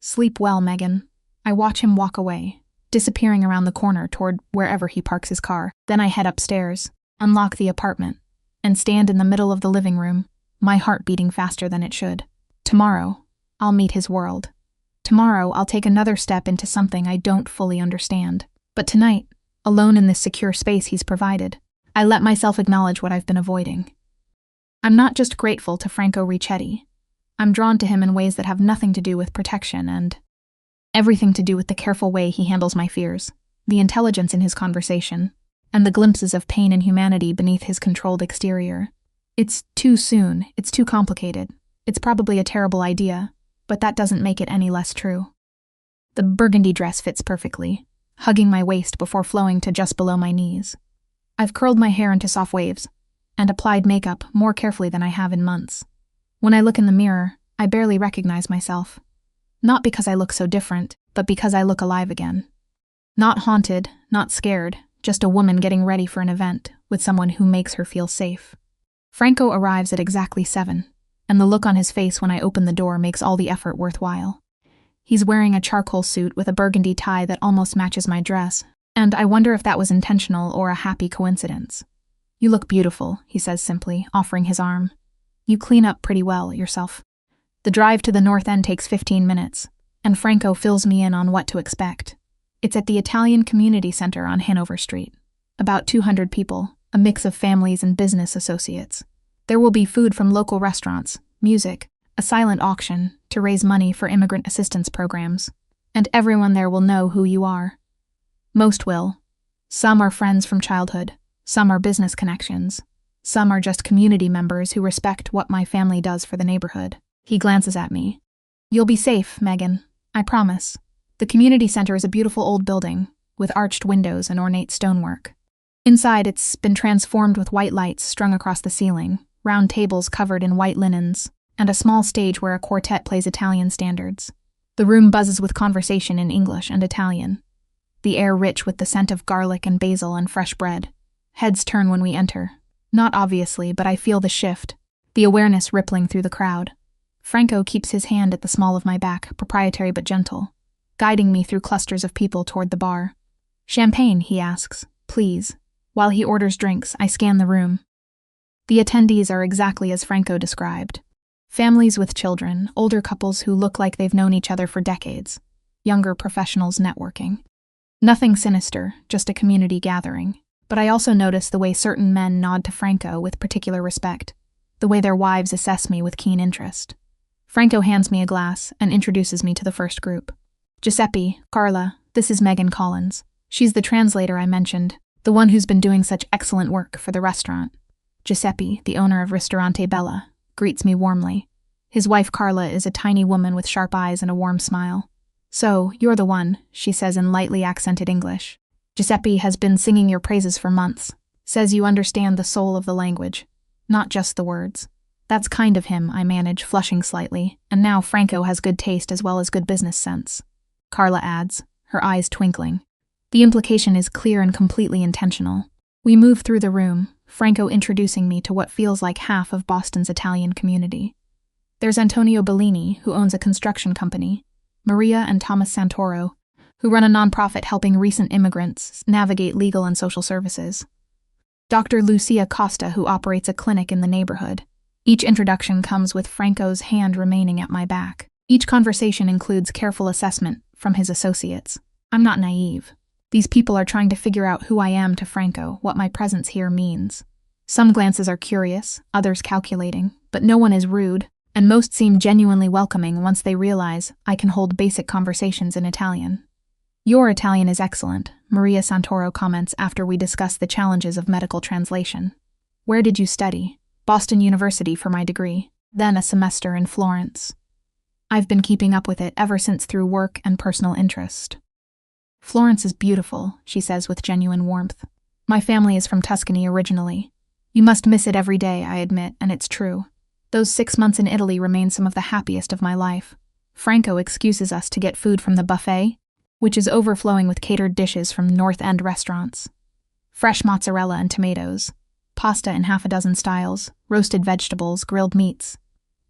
Sleep well, Megan. I watch him walk away, disappearing around the corner toward wherever he parks his car. Then I head upstairs, unlock the apartment, and stand in the middle of the living room, my heart beating faster than it should. Tomorrow, I'll meet his world. Tomorrow, I'll take another step into something I don't fully understand. But tonight, alone in this secure space he's provided, I let myself acknowledge what I've been avoiding. I'm not just grateful to Franco Ricchetti. I'm drawn to him in ways that have nothing to do with protection and everything to do with the careful way he handles my fears, the intelligence in his conversation, and the glimpses of pain and humanity beneath his controlled exterior. It's too soon, it's too complicated. It's probably a terrible idea, but that doesn't make it any less true. The burgundy dress fits perfectly, hugging my waist before flowing to just below my knees. I've curled my hair into soft waves and applied makeup more carefully than I have in months. When I look in the mirror, I barely recognize myself. Not because I look so different, but because I look alive again. Not haunted, not scared, just a woman getting ready for an event with someone who makes her feel safe. Franco arrives at exactly 7, and the look on his face when I open the door makes all the effort worthwhile. He's wearing a charcoal suit with a burgundy tie that almost matches my dress, and I wonder if that was intentional or a happy coincidence. You look beautiful, he says simply, offering his arm. You clean up pretty well yourself. The drive to the North End takes 15 minutes, and Franco fills me in on what to expect. It's at the Italian Community Center on Hanover Street. About 200 people, a mix of families and business associates. There will be food from local restaurants, music, a silent auction to raise money for immigrant assistance programs, and everyone there will know who you are. Most will. Some are friends from childhood, Some are business connections. Some are just community members who respect what my family does for the neighborhood. He glances at me. You'll be safe, Megan. I promise. The community center is a beautiful old building, with arched windows and ornate stonework. Inside, it's been transformed with white lights strung across the ceiling, round tables covered in white linens, and a small stage where a quartet plays Italian standards. The room buzzes with conversation in English and Italian, the air rich with the scent of garlic and basil and fresh bread. Heads turn when we enter. Not obviously, but I feel the shift, the awareness rippling through the crowd. Franco keeps his hand at the small of my back, proprietary but gentle, guiding me through clusters of people toward the bar. Champagne, he asks, please. While he orders drinks, I scan the room. The attendees are exactly as Franco described. Families with children, older couples who look like they've known each other for decades, younger professionals networking. Nothing sinister, just a community gathering. But I also notice the way certain men nod to Franco with particular respect, the way their wives assess me with keen interest. Franco hands me a glass and introduces me to the first group. Giuseppe, Carla, this is Megan Collins. She's the translator I mentioned, the one who's been doing such excellent work for the restaurant. Giuseppe, the owner of Ristorante Bella, greets me warmly. His wife Carla is a tiny woman with sharp eyes and a warm smile. So, you're the one, she says in lightly accented English. Giuseppe has been singing your praises for months, says you understand the soul of the language, not just the words. That's kind of him, I manage, flushing slightly, and now Franco has good taste as well as good business sense. Carla adds, her eyes twinkling. The implication is clear and completely intentional. We move through the room, Franco introducing me to what feels like half of Boston's Italian community. There's Antonio Bellini, who owns a construction company, Maria and Thomas Santoro, who run a nonprofit helping recent immigrants navigate legal and social services. Dr. Lucia Costa, who operates a clinic in the neighborhood. Each introduction comes with Franco's hand remaining at my back. Each conversation includes careful assessment from his associates. I'm not naive. These people are trying to figure out who I am to Franco, what my presence here means. Some glances are curious, others calculating, but no one is rude, and most seem genuinely welcoming once they realize I can hold basic conversations in Italian. Your Italian is excellent, Maria Santoro comments after we discuss the challenges of medical translation. Where did you study? Boston University for my degree, then a semester in Florence. I've been keeping up with it ever since through work and personal interest. Florence is beautiful, she says with genuine warmth. My family is from Tuscany originally. You must miss it every day, I admit, and it's true. Those 6 months in Italy remain some of the happiest of my life. Franco excuses us to get food from the buffet, which is overflowing with catered dishes from North End restaurants. Fresh mozzarella and tomatoes, pasta in half a dozen styles, roasted vegetables, grilled meats,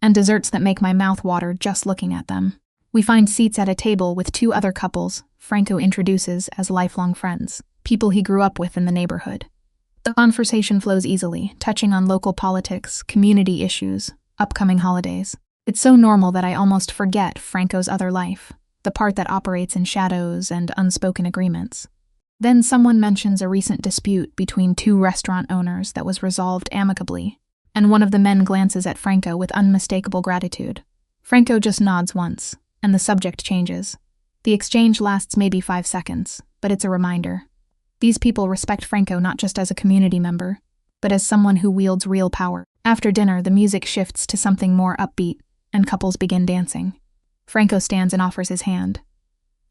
and desserts that make my mouth water just looking at them. We find seats at a table with 2 other couples Franco introduces as lifelong friends, people he grew up with in the neighborhood. The conversation flows easily, touching on local politics, community issues, upcoming holidays. It's so normal that I almost forget Franco's other life, the part that operates in shadows and unspoken agreements. Then someone mentions a recent dispute between 2 restaurant owners that was resolved amicably, and one of the men glances at Franco with unmistakable gratitude. Franco just nods once, and the subject changes. The exchange lasts maybe 5 seconds, but it's a reminder. These people respect Franco not just as a community member, but as someone who wields real power. After dinner, the music shifts to something more upbeat, and couples begin dancing. Franco stands and offers his hand.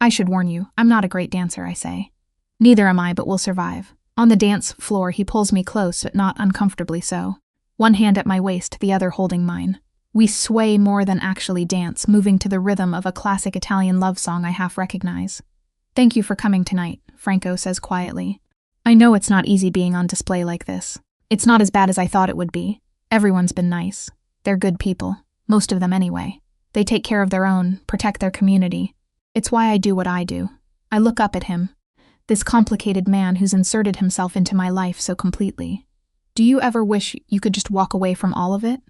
I should warn you, I'm not a great dancer, I say. Neither am I, but we'll survive. On the dance floor, he pulls me close, but not uncomfortably so. One hand at my waist, the other holding mine. We sway more than actually dance, moving to the rhythm of a classic Italian love song I half recognize. Thank you for coming tonight, Franco says quietly. I know it's not easy being on display like this. It's not as bad as I thought it would be. Everyone's been nice. They're good people. Most of them anyway. They take care of their own, protect their community. It's why I do what I do. I look up at him, this complicated man who's inserted himself into my life so completely. Do you ever wish you could just walk away from all of it?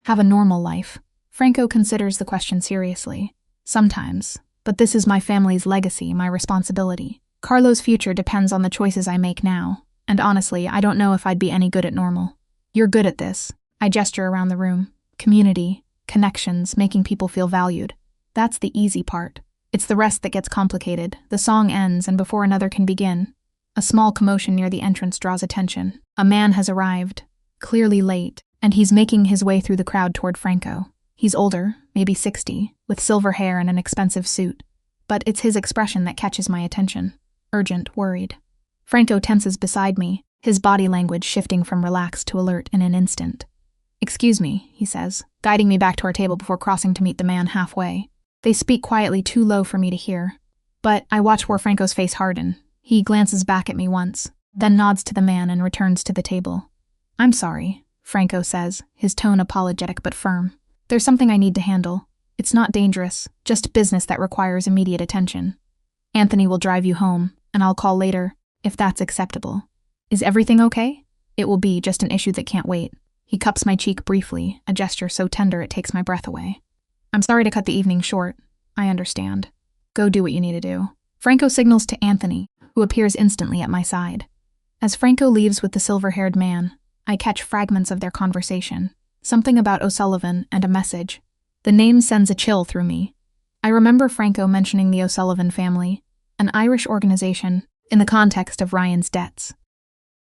Have a normal life? Franco considers the question seriously. Sometimes. But this is my family's legacy, my responsibility. Carlo's future depends on the choices I make now, and honestly, I don't know if I'd be any good at normal. You're good at this. I gesture around the room. Community, connections, making people feel valued. That's the easy part. It's the rest that gets complicated. The song ends, and before another can begin, A small commotion near the entrance draws attention. A man has arrived, clearly late, and he's making his way through the crowd toward Franco. He's older, maybe 60, with silver hair and an expensive suit. But it's his expression that catches my attention. Urgent, worried. Franco tenses beside me, his body language shifting from relaxed to alert in an instant. "Excuse me," he says, guiding me back to our table before crossing to meet the man halfway. They speak quietly too low for me to hear. But I watch where Franco's face harden. He glances back at me once, then nods to the man and returns to the table. "I'm sorry," Franco says, his tone apologetic but firm. "There's something I need to handle. It's not dangerous, just business that requires immediate attention. Anthony will drive you home, and I'll call later, if that's acceptable. Is everything okay? It will be just an issue that can't wait." He cups my cheek briefly, a gesture so tender it takes my breath away. "I'm sorry to cut the evening short. I understand. Go do what you need to do." Franco signals to Anthony, who appears instantly at my side. As Franco leaves with the silver-haired man, I catch fragments of their conversation, something about O'Sullivan and a message. The name sends a chill through me. I remember Franco mentioning the O'Sullivan family, an Irish organization, in the context of Ryan's debts.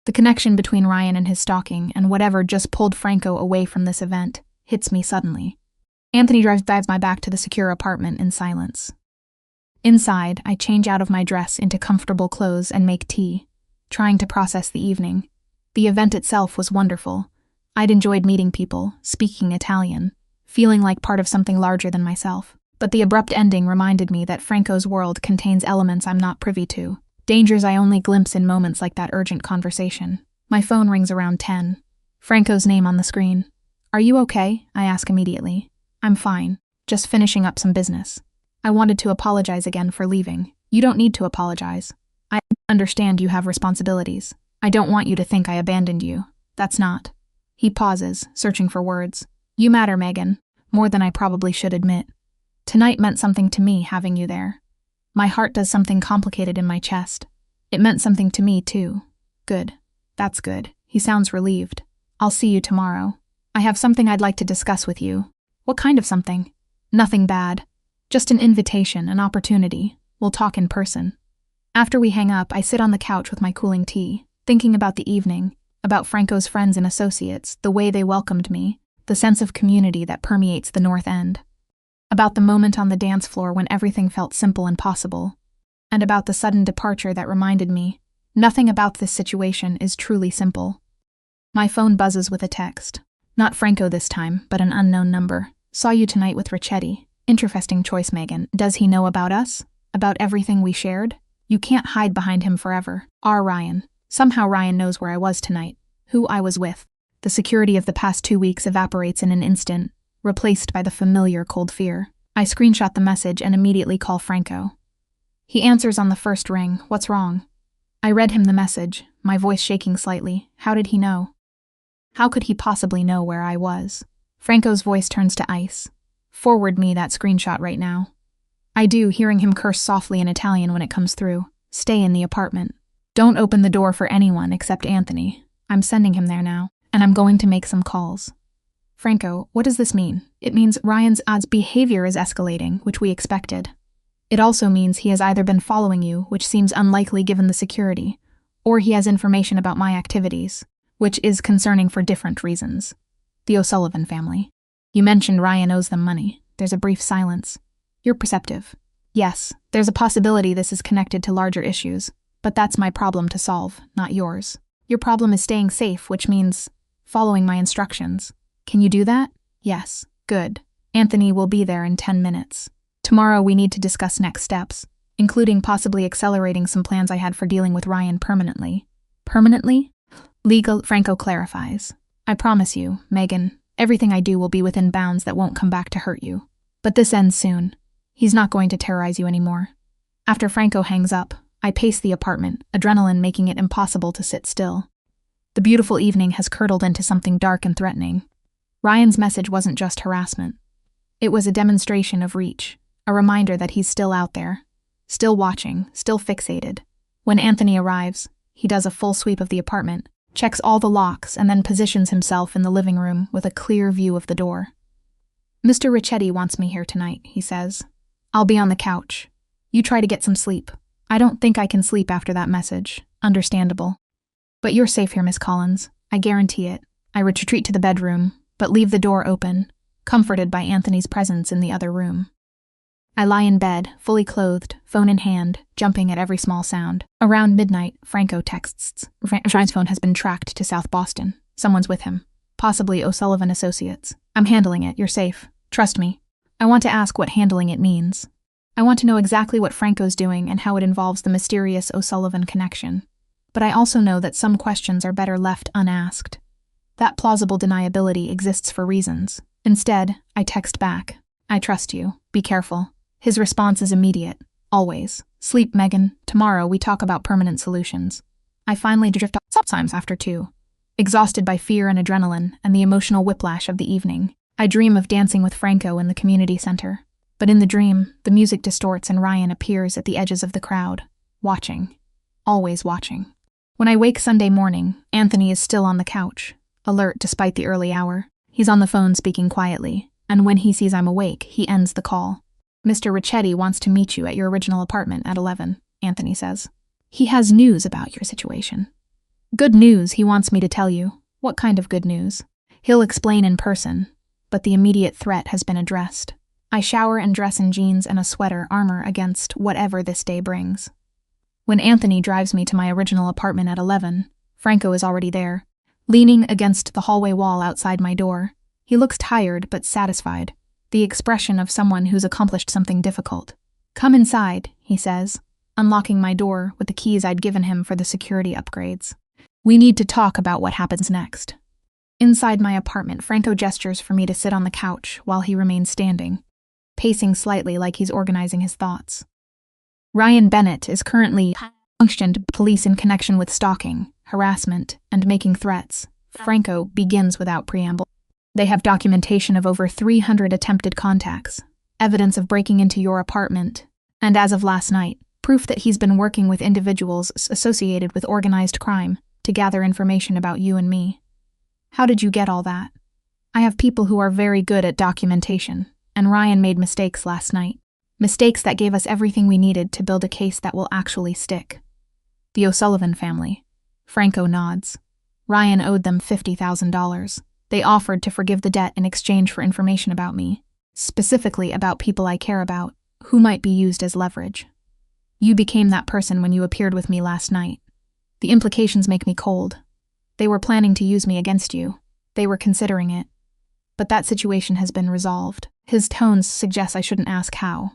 The connection between Ryan and his stalking and whatever just pulled Franco away from this event hits me suddenly. Anthony drives my back to the secure apartment in silence. Inside, I change out of my dress into comfortable clothes and make tea, trying to process the evening. The event itself was wonderful. I'd enjoyed meeting people, speaking Italian, feeling like part of something larger than myself. But the abrupt ending reminded me that Franco's world contains elements I'm not privy to, dangers I only glimpse in moments like that urgent conversation. My phone rings around 10. Franco's name on the screen. "Are you okay?" I ask immediately. "I'm fine. Just finishing up some business. I wanted to apologize again for leaving." "You don't need to apologize. I understand you have responsibilities. I don't want you to think I abandoned you. That's not." He pauses, searching for words. "You matter, Megan, more than I probably should admit. Tonight meant something to me having you there. My heart does something complicated in my chest. It meant something to me, too." "Good. That's good." He sounds relieved. "I'll see you tomorrow. I have something I'd like to discuss with you." "What kind of something?" "Nothing bad. Just an invitation, an opportunity. We'll talk in person." After we hang up, I sit on the couch with my cooling tea, thinking about the evening, about Franco's friends and associates, the way they welcomed me, the sense of community that permeates the North End. About the moment on the dance floor when everything felt simple and possible, and about the sudden departure that reminded me, nothing about this situation is truly simple. My phone buzzes with a text. Not Franco this time, but an unknown number. "Saw you tonight with Ricchetti. Interesting choice, Megan. Does he know about us? About everything we shared? You can't hide behind him forever." "R. Ryan." Somehow Ryan knows where I was tonight, who I was with. The security of the past 2 weeks evaporates in an instant, replaced by the familiar cold fear. I screenshot the message and immediately call Franco. He answers on the first ring. "What's wrong?" I read him the message, my voice shaking slightly. How did he know? How could he possibly know where I was? Franco's voice turns to ice. "Forward me that screenshot right now." I do, hearing him curse softly in Italian when it comes through. "Stay in the apartment. Don't open the door for anyone except Anthony. I'm sending him there now, and I'm going to make some calls." "Franco, what does this mean?" "It means Ryan's behavior is escalating, which we expected. It also means he has either been following you, which seems unlikely given the security, or he has information about my activities, which is concerning for different reasons. The O'Sullivan family. You mentioned Ryan owes them money." There's a brief silence. "You're perceptive." "Yes, there's a possibility this is connected to larger issues, but that's my problem to solve, not yours. Your problem is staying safe, which means following my instructions. Can you do that?" "Yes." "Good. Anthony will be there in 10 minutes. Tomorrow we need to discuss next steps, including possibly accelerating some plans I had for dealing with Ryan permanently." "Permanently?" "Legal," Franco clarifies. "I promise you, Megan, everything I do will be within bounds that won't come back to hurt you. But this ends soon. He's not going to terrorize you anymore." After Franco hangs up, I pace the apartment, adrenaline making it impossible to sit still. The beautiful evening has curdled into something dark and threatening. Ryan's message wasn't just harassment. It was a demonstration of reach, a reminder that he's still out there, still watching, still fixated. When Anthony arrives, he does a full sweep of the apartment, checks all the locks, and then positions himself in the living room with a clear view of the door. "Mr. Ricchetti wants me here tonight," he says. "I'll be on the couch. You try to get some sleep. I don't think I can sleep after that message. Understandable. But you're safe here, Miss Collins. I guarantee it. I retreat to the bedroom, but leave the door open, comforted by Anthony's presence in the other room. I lie in bed, fully clothed, phone in hand, jumping at every small sound. Around midnight, Franco texts. Ryan's phone has been tracked to South Boston. Someone's with him. Possibly O'Sullivan Associates. I'm handling it. You're safe. Trust me. I want to ask what handling it means. I want to know exactly what Franco's doing and how it involves the mysterious O'Sullivan connection. But I also know that some questions are better left unasked. That plausible deniability exists for reasons. Instead, I text back. I trust you. Be careful. His response is immediate. Always. Sleep, Megan. Tomorrow we talk about permanent solutions. I finally drift off sometimes after 2. Exhausted by fear and adrenaline and the emotional whiplash of the evening, I dream of dancing with Franco in the community center. But in the dream, the music distorts and Ryan appears at the edges of the crowd, watching. Always watching. When I wake Sunday morning, Anthony is still on the couch, alert despite the early hour. He's on the phone speaking quietly, and when he sees I'm awake, he ends the call. Mr. Ricchetti wants to meet you at your original apartment at 11, Anthony says. He has news about your situation. Good news, he wants me to tell you. What kind of good news? He'll explain in person, but the immediate threat has been addressed. I shower and dress in jeans and a sweater armor against whatever this day brings. When Anthony drives me to my original apartment at 11, Franco is already there, leaning against the hallway wall outside my door. He looks tired but satisfied, the expression of someone who's accomplished something difficult. Come inside, he says, unlocking my door with the keys I'd given him for the security upgrades. We need to talk about what happens next. Inside my apartment, Franco gestures for me to sit on the couch while he remains standing, pacing slightly like he's organizing his thoughts. Ryan Bennett is currently functioned police in connection with stalking, harassment, and making threats. Franco begins without preamble. They have documentation of over 300 attempted contacts, evidence of breaking into your apartment, and as of last night, proof that he's been working with individuals associated with organized crime to gather information about you and me. How did you get all that? I have people who are very good at documentation, and Ryan made mistakes last night. Mistakes that gave us everything we needed to build a case that will actually stick. The O'Sullivan family. Franco nods. Ryan owed them $50,000. They offered to forgive the debt in exchange for information about me, specifically about people I care about, who might be used as leverage. You became that person when you appeared with me last night. The implications make me cold. They were planning to use me against you. They were considering it. But that situation has been resolved. His tones suggest I shouldn't ask how.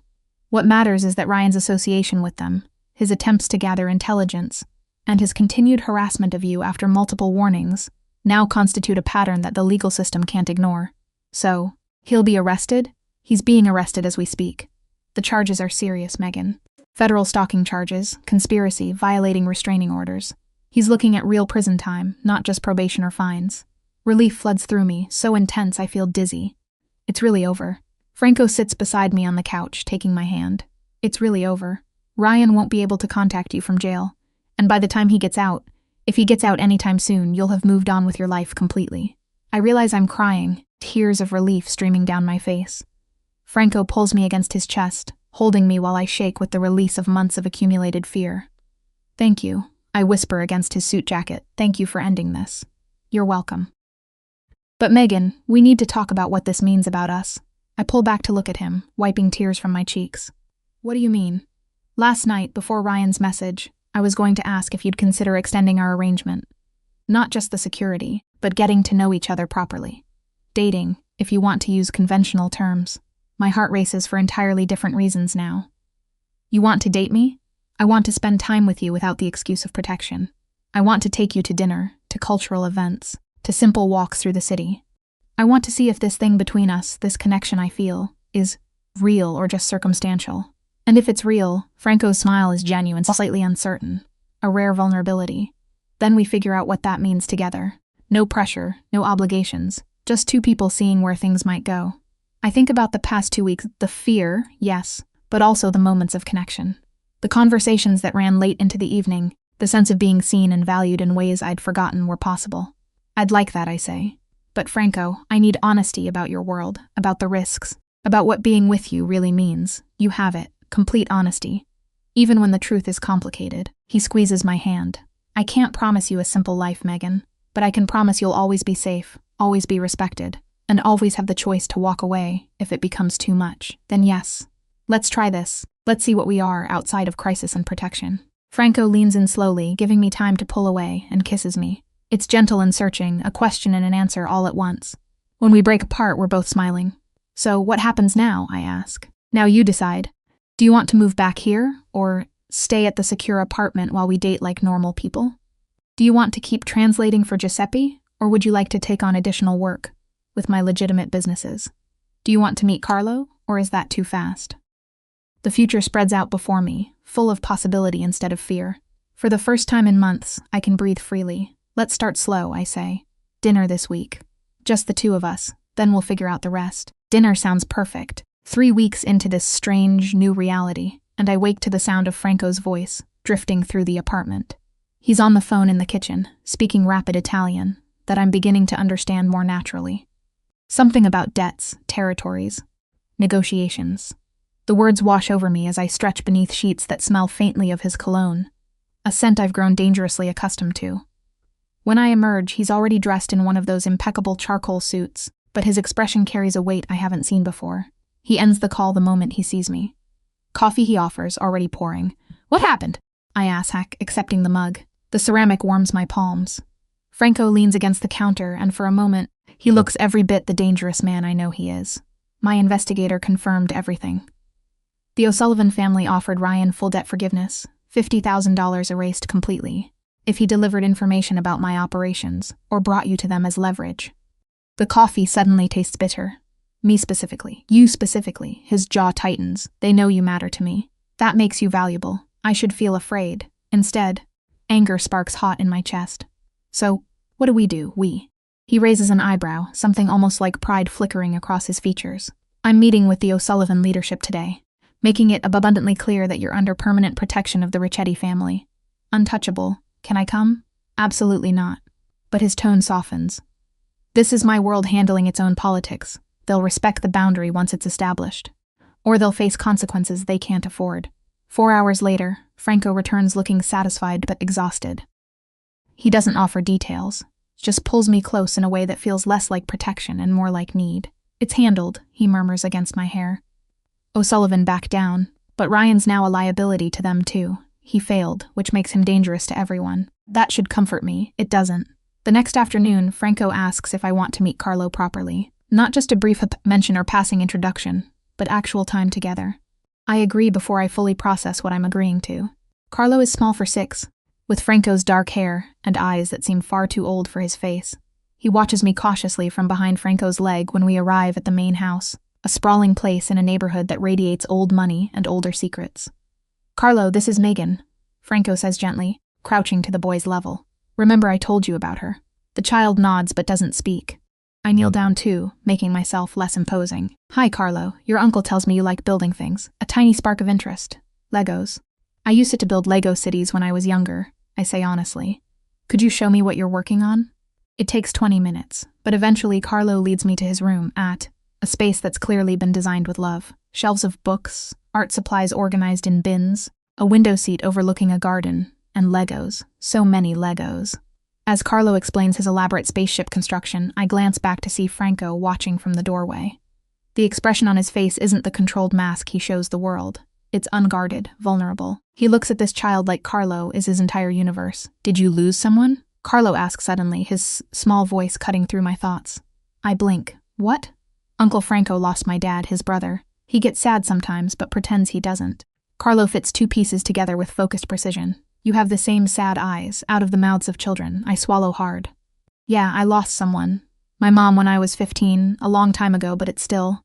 What matters is that Ryan's association with them, his attempts to gather intelligence, and his continued harassment of you after multiple warnings now constitute a pattern that the legal system can't ignore. So, he'll be arrested? He's being arrested as we speak. The charges are serious, Megan. Federal stalking charges, conspiracy, violating restraining orders. He's looking at real prison time, not just probation or fines. Relief floods through me, so intense I feel dizzy. It's really over. Franco sits beside me on the couch, taking my hand. It's really over. Ryan won't be able to contact you from jail. And by the time he gets out, if he gets out anytime soon, you'll have moved on with your life completely. I realize I'm crying, tears of relief streaming down my face. Franco pulls me against his chest, holding me while I shake with the release of months of accumulated fear. Thank you, I whisper against his suit jacket. Thank you for ending this. You're welcome. But Megan, we need to talk about what this means about us. I pull back to look at him, wiping tears from my cheeks. What do you mean? Last night, before Ryan's message, I was going to ask if you'd consider extending our arrangement. Not just the security, but getting to know each other properly. Dating, if you want to use conventional terms. My heart races for entirely different reasons now. You want to date me? I want to spend time with you without the excuse of protection. I want to take you to dinner, to cultural events, to simple walks through the city. I want to see if this thing between us, this connection I feel, is real or just circumstantial. And if it's real, Franco's smile is genuine, slightly uncertain, a rare vulnerability. Then we figure out what that means together. No pressure, no obligations, just two people seeing where things might go. I think about the past 2 weeks, the fear, yes, but also the moments of connection. The conversations that ran late into the evening, the sense of being seen and valued in ways I'd forgotten were possible. I'd like that, I say. But Franco, I need honesty about your world, about the risks, about what being with you really means. You have it. Complete honesty. even when the truth is complicated. He squeezes my hand. I can't promise you a simple life, Megan, but I can promise you'll always be safe, always be respected, and always have the choice to walk away if it becomes too much. Then yes, let's try this. Let's see what we are outside of crisis and protection. Franco leans in slowly, giving me time to pull away, and kisses me. It's gentle and searching, a question and an answer all at once. When we break apart, we're both smiling. So what happens now, I ask. Now you decide. Do you want to move back here, or stay at the secure apartment while we date like normal people? Do you want to keep translating for Giuseppe, or would you like to take on additional work with my legitimate businesses? Do you want to meet Carlo, or is that too fast? The future spreads out before me, full of possibility instead of fear. For the first time in months, I can breathe freely. Let's start slow, I say. Dinner this week. Just the two of us, then we'll figure out the rest. Dinner sounds perfect. 3 weeks into this strange, new reality, and I wake to the sound of Franco's voice, drifting through the apartment. He's on the phone in the kitchen, speaking rapid Italian, that I'm beginning to understand more naturally. Something about debts, territories, negotiations. The words wash over me as I stretch beneath sheets that smell faintly of his cologne, a scent I've grown dangerously accustomed to. When I emerge, he's already dressed in one of those impeccable charcoal suits, but his expression carries a weight I haven't seen before. He ends the call the moment he sees me. Coffee he offers, already pouring. What happened? I ask, accepting the mug. The ceramic warms my palms. Franco leans against the counter, and for a moment, he looks every bit the dangerous man I know he is. My investigator confirmed everything. The O'Sullivan family offered Ryan full debt forgiveness, $50,000 erased completely, if he delivered information about my operations or brought you to them as leverage. The coffee suddenly tastes bitter. Me specifically, you specifically. His jaw tightens. They know you matter to me. That makes you valuable. I should feel afraid. Instead, anger sparks hot in my chest. So, what do? We. He raises an eyebrow, something almost like pride flickering across his features. I'm meeting with the O'Sullivan leadership today, making it abundantly clear that you're under permanent protection of the Ricchetti family. Untouchable. Can I come? Absolutely not. But his tone softens. This is my world handling its own politics. They'll respect the boundary once it's established. Or they'll face consequences they can't afford. 4 hours later, Franco returns looking satisfied but exhausted. He doesn't offer details, just pulls me close in a way that feels less like protection and more like need. It's handled, he murmurs against my hair. O'Sullivan backed down, but Ryan's now a liability to them too. He failed, which makes him dangerous to everyone. That should comfort me. It doesn't. The next afternoon, Franco asks if I want to meet Carlo properly. Not just a brief mention or passing introduction, but actual time together. I agree before I fully process what I'm agreeing to. Carlo is small for 6, with Franco's dark hair and eyes that seem far too old for his face. He watches me cautiously from behind Franco's leg when we arrive at the main house, a sprawling place in a neighborhood that radiates old money and older secrets. Carlo, this is Megan, Franco says gently, crouching to the boy's level. Remember I told you about her. The child nods but doesn't speak. I kneel down too, making myself less imposing. Hi, Carlo. Your uncle tells me you like building things. A tiny spark of interest. Legos. I used to build Lego cities when I was younger, I say honestly. Could you show me what you're working on? It takes 20 minutes, but eventually Carlo leads me to his room at a space that's clearly been designed with love. Shelves of books, art supplies organized in bins, a window seat overlooking a garden, and Legos. So many Legos. As Carlo explains his elaborate spaceship construction, I glance back to see Franco watching from the doorway. The expression on his face isn't the controlled mask he shows the world. It's unguarded, vulnerable. He looks at this child like Carlo is his entire universe. Did you lose someone? Carlo asks suddenly, his small voice cutting through my thoughts. I blink. What? Uncle Franco lost my dad, his brother. He gets sad sometimes, but pretends he doesn't. Carlo fits 2 pieces together with focused precision. You have the same sad eyes, out of the mouths of children. I swallow hard. Yeah, I lost someone. My mom when I was 15, a long time ago, but it still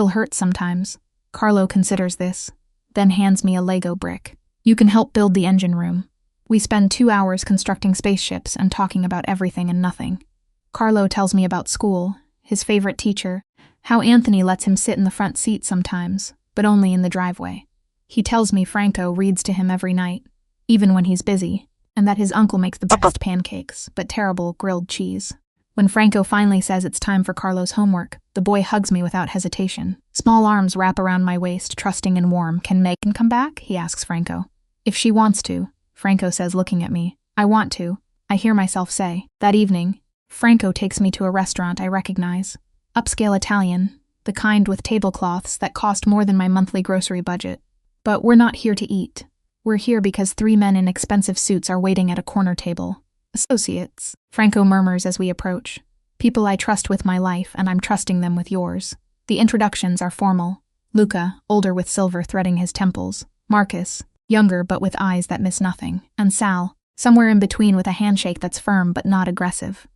hurts sometimes. Carlo considers this, then hands me a Lego brick. You can help build the engine room. We spend 2 hours constructing spaceships and talking about everything and nothing. Carlo tells me about school, his favorite teacher, how Anthony lets him sit in the front seat sometimes, but only in the driveway. He tells me Franco reads to him every night, even when he's busy, and that his uncle makes the best pancakes, but terrible grilled cheese. When Franco finally says it's time for Carlo's homework, the boy hugs me without hesitation. Small arms wrap around my waist, trusting and warm. Can Megan come back? He asks Franco. If she wants to, Franco says, looking at me. I want to, I hear myself say. That evening, Franco takes me to a restaurant I recognize. Upscale Italian, the kind with tablecloths that cost more than my monthly grocery budget. But we're not here to eat. We're here because 3 men in expensive suits are waiting at a corner table. Associates, Franco murmurs as we approach. People I trust with my life, and I'm trusting them with yours. The introductions are formal. Luca, older with silver threading his temples. Marcus, younger but with eyes that miss nothing. And Sal, somewhere in between with a handshake that's firm but not aggressive.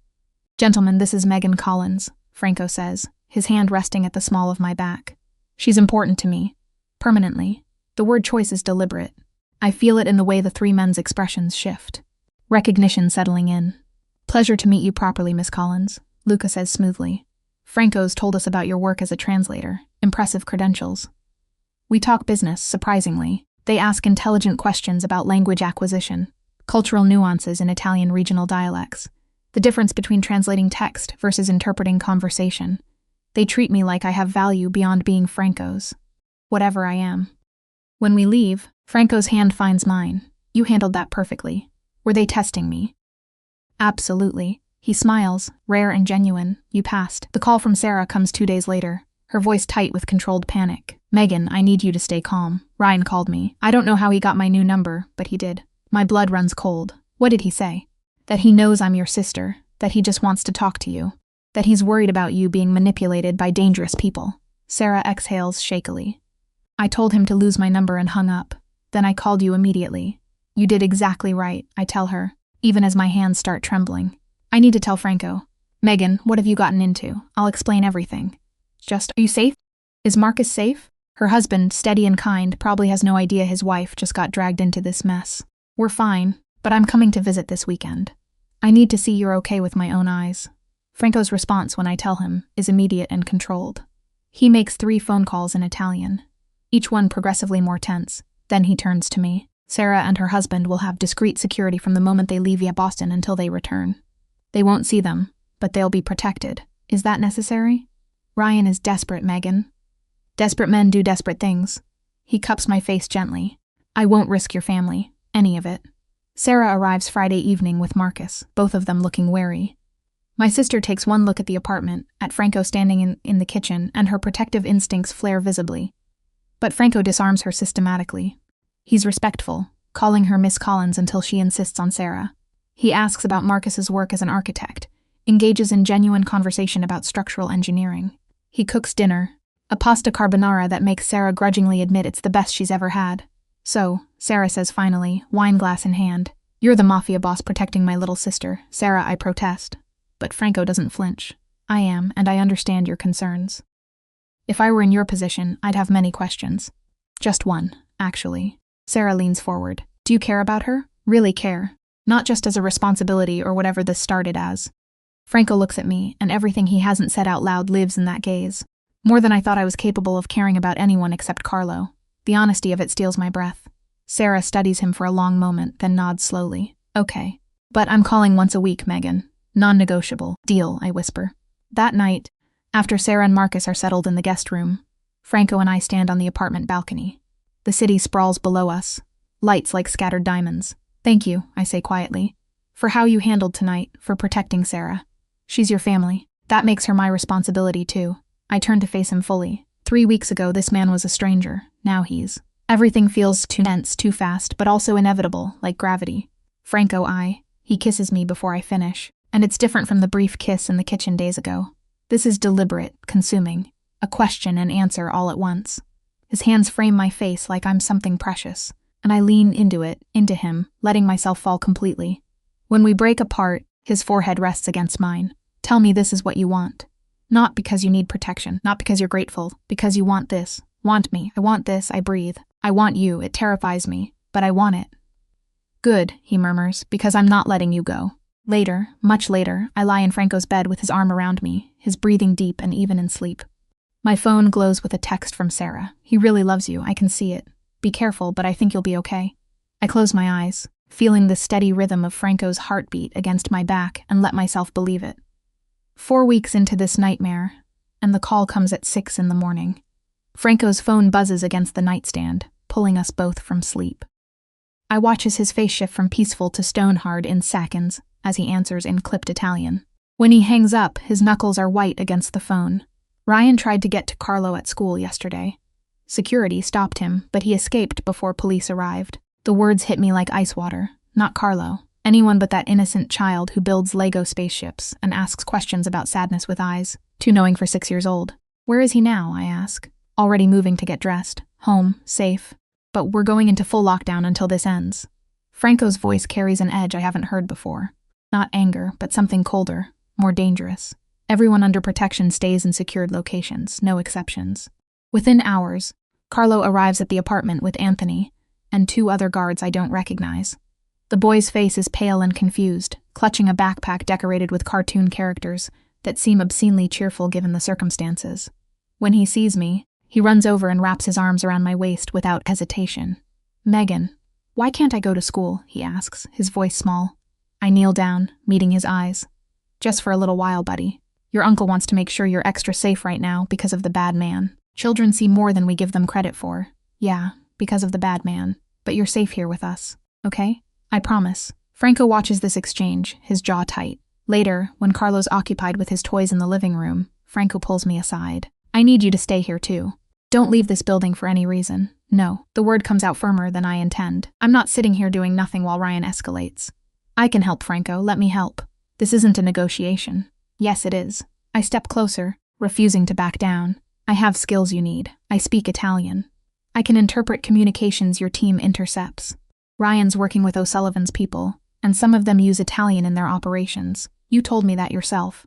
Gentlemen, this is Megan Collins, Franco says, his hand resting at the small of my back. She's important to me. Permanently. The word choice is deliberate. I feel it in the way the 3 men's expressions shift. Recognition settling in. Pleasure to meet you properly, Miss Collins, Luca says smoothly. Franco's told us about your work as a translator. Impressive credentials. We talk business, surprisingly. They ask intelligent questions about language acquisition, cultural nuances in Italian regional dialects, the difference between translating text versus interpreting conversation. They treat me like I have value beyond being Franco's. Whatever I am. When we leave, Franco's hand finds mine. You handled that perfectly. Were they testing me? Absolutely. He smiles, rare and genuine. You passed. The call from Sarah comes 2 days later, her voice tight with controlled panic. Megan, I need you to stay calm. Ryan called me. I don't know how he got my new number, but he did. My blood runs cold. What did he say? That he knows I'm your sister, that he just wants to talk to you, that he's worried about you being manipulated by dangerous people. Sarah exhales shakily. I told him to lose my number and hung up. Then I called you immediately. You did exactly right, I tell her, even as my hands start trembling. I need to tell Franco. Megan, what have you gotten into? I'll explain everything. Are you safe? Is Marcus safe? Her husband, steady and kind, probably has no idea his wife just got dragged into this mess. We're fine, but I'm coming to visit this weekend. I need to see you're okay with my own eyes. Franco's response when I tell him is immediate and controlled. He makes 3 phone calls in Italian, each one progressively more tense. Then he turns to me. Sarah and her husband will have discreet security from the moment they leave via Boston until they return. They won't see them, but they'll be protected. Is that necessary? Ryan is desperate, Megan. Desperate men do desperate things. He cups my face gently. I won't risk your family, any of it. Sarah arrives Friday evening with Marcus, both of them looking wary. My sister takes one look at the apartment, at Franco standing in the kitchen, and her protective instincts flare visibly. But Franco disarms her systematically. He's respectful, calling her Miss Collins until she insists on Sarah. He asks about Marcus's work as an architect, engages in genuine conversation about structural engineering. He cooks dinner, a pasta carbonara that makes Sarah grudgingly admit it's the best she's ever had. So, Sarah says finally, wine glass in hand, "You're the Mafia boss protecting my little sister." Sarah, I protest. But Franco doesn't flinch. I am, and I understand your concerns. If I were in your position, I'd have many questions. Just one, actually. Sarah leans forward. Do you care about her? Really care. Not just as a responsibility or whatever this started as. Franco looks at me, and everything he hasn't said out loud lives in that gaze. More than I thought I was capable of caring about anyone except Carlo. The honesty of it steals my breath. Sarah studies him for a long moment, then nods slowly. Okay. But I'm calling once a week, Megan. Non-negotiable. Deal, I whisper. That night, after Sarah and Marcus are settled in the guest room, Franco and I stand on the apartment balcony. The city sprawls below us, lights like scattered diamonds. Thank you, I say quietly, for how you handled tonight, for protecting Sarah. She's your family. That makes her my responsibility, too. I turn to face him fully. 3 weeks ago, this man was a stranger. Now he's. Everything feels too tense, too fast, but also inevitable, like gravity. Franco, he kisses me before I finish, and it's different from the brief kiss in the kitchen days ago. This is deliberate, consuming, a question and answer all at once. His hands frame my face like I'm something precious, and I lean into him, letting myself fall completely. When we break apart, his forehead rests against mine. Tell me this is what you want. Not because you need protection, not because you're grateful, because you want this. Want me. I want this, I breathe. I want you, it terrifies me, but I want it. Good, he murmurs, because I'm not letting you go. Later, much later, I lie in Franco's bed with his arm around me, his breathing deep and even in sleep. My phone glows with a text from Sarah. He really loves you, I can see it. Be careful, but I think you'll be okay. I close my eyes, feeling the steady rhythm of Franco's heartbeat against my back, and let myself believe it. 4 weeks into this nightmare, and the call comes at 6 in the morning. Franco's phone buzzes against the nightstand, pulling us both from sleep. I watch as his face shift from peaceful to stone-hard in seconds as he answers in clipped Italian. When he hangs up, his knuckles are white against the phone. Ryan tried to get to Carlo at school yesterday. Security stopped him, but he escaped before police arrived. The words hit me like ice water. Not Carlo. Anyone but that innocent child who builds Lego spaceships and asks questions about sadness with eyes. Too knowing for 6 years old. Where is he now, I ask. Already moving to get dressed. Home. Safe. But we're going into full lockdown until this ends. Franco's voice carries an edge I haven't heard before. Not anger, but something colder. More dangerous. Everyone under protection stays in secured locations. No exceptions. Within hours, Carlo arrives at the apartment with Anthony and 2 other guards I don't recognize. The boy's face is pale and confused, clutching a backpack decorated with cartoon characters that seem obscenely cheerful given the circumstances. When he sees me, he runs over and wraps his arms around my waist without hesitation. "Megan, why can't I go to school?" he asks, his voice small. I kneel down, meeting his eyes. "Just for a little while, buddy. Your uncle wants to make sure you're extra safe right now because of the bad man. Children see more than we give them credit for. Yeah, because of the bad man. But you're safe here with us, okay? I promise." Franco watches this exchange, his jaw tight. Later, when Carlo's occupied with his toys in the living room, Franco pulls me aside. "I need you to stay here too. Don't leave this building for any reason. No." The word comes out firmer than I intend. I'm not sitting here doing nothing while Ryan escalates. "I can help, Franco. Let me help. This isn't a negotiation." "Yes, it is." I step closer, refusing to back down. "I have skills you need. I speak Italian. I can interpret communications your team intercepts. Ryan's working with O'Sullivan's people, and some of them use Italian in their operations. You told me that yourself."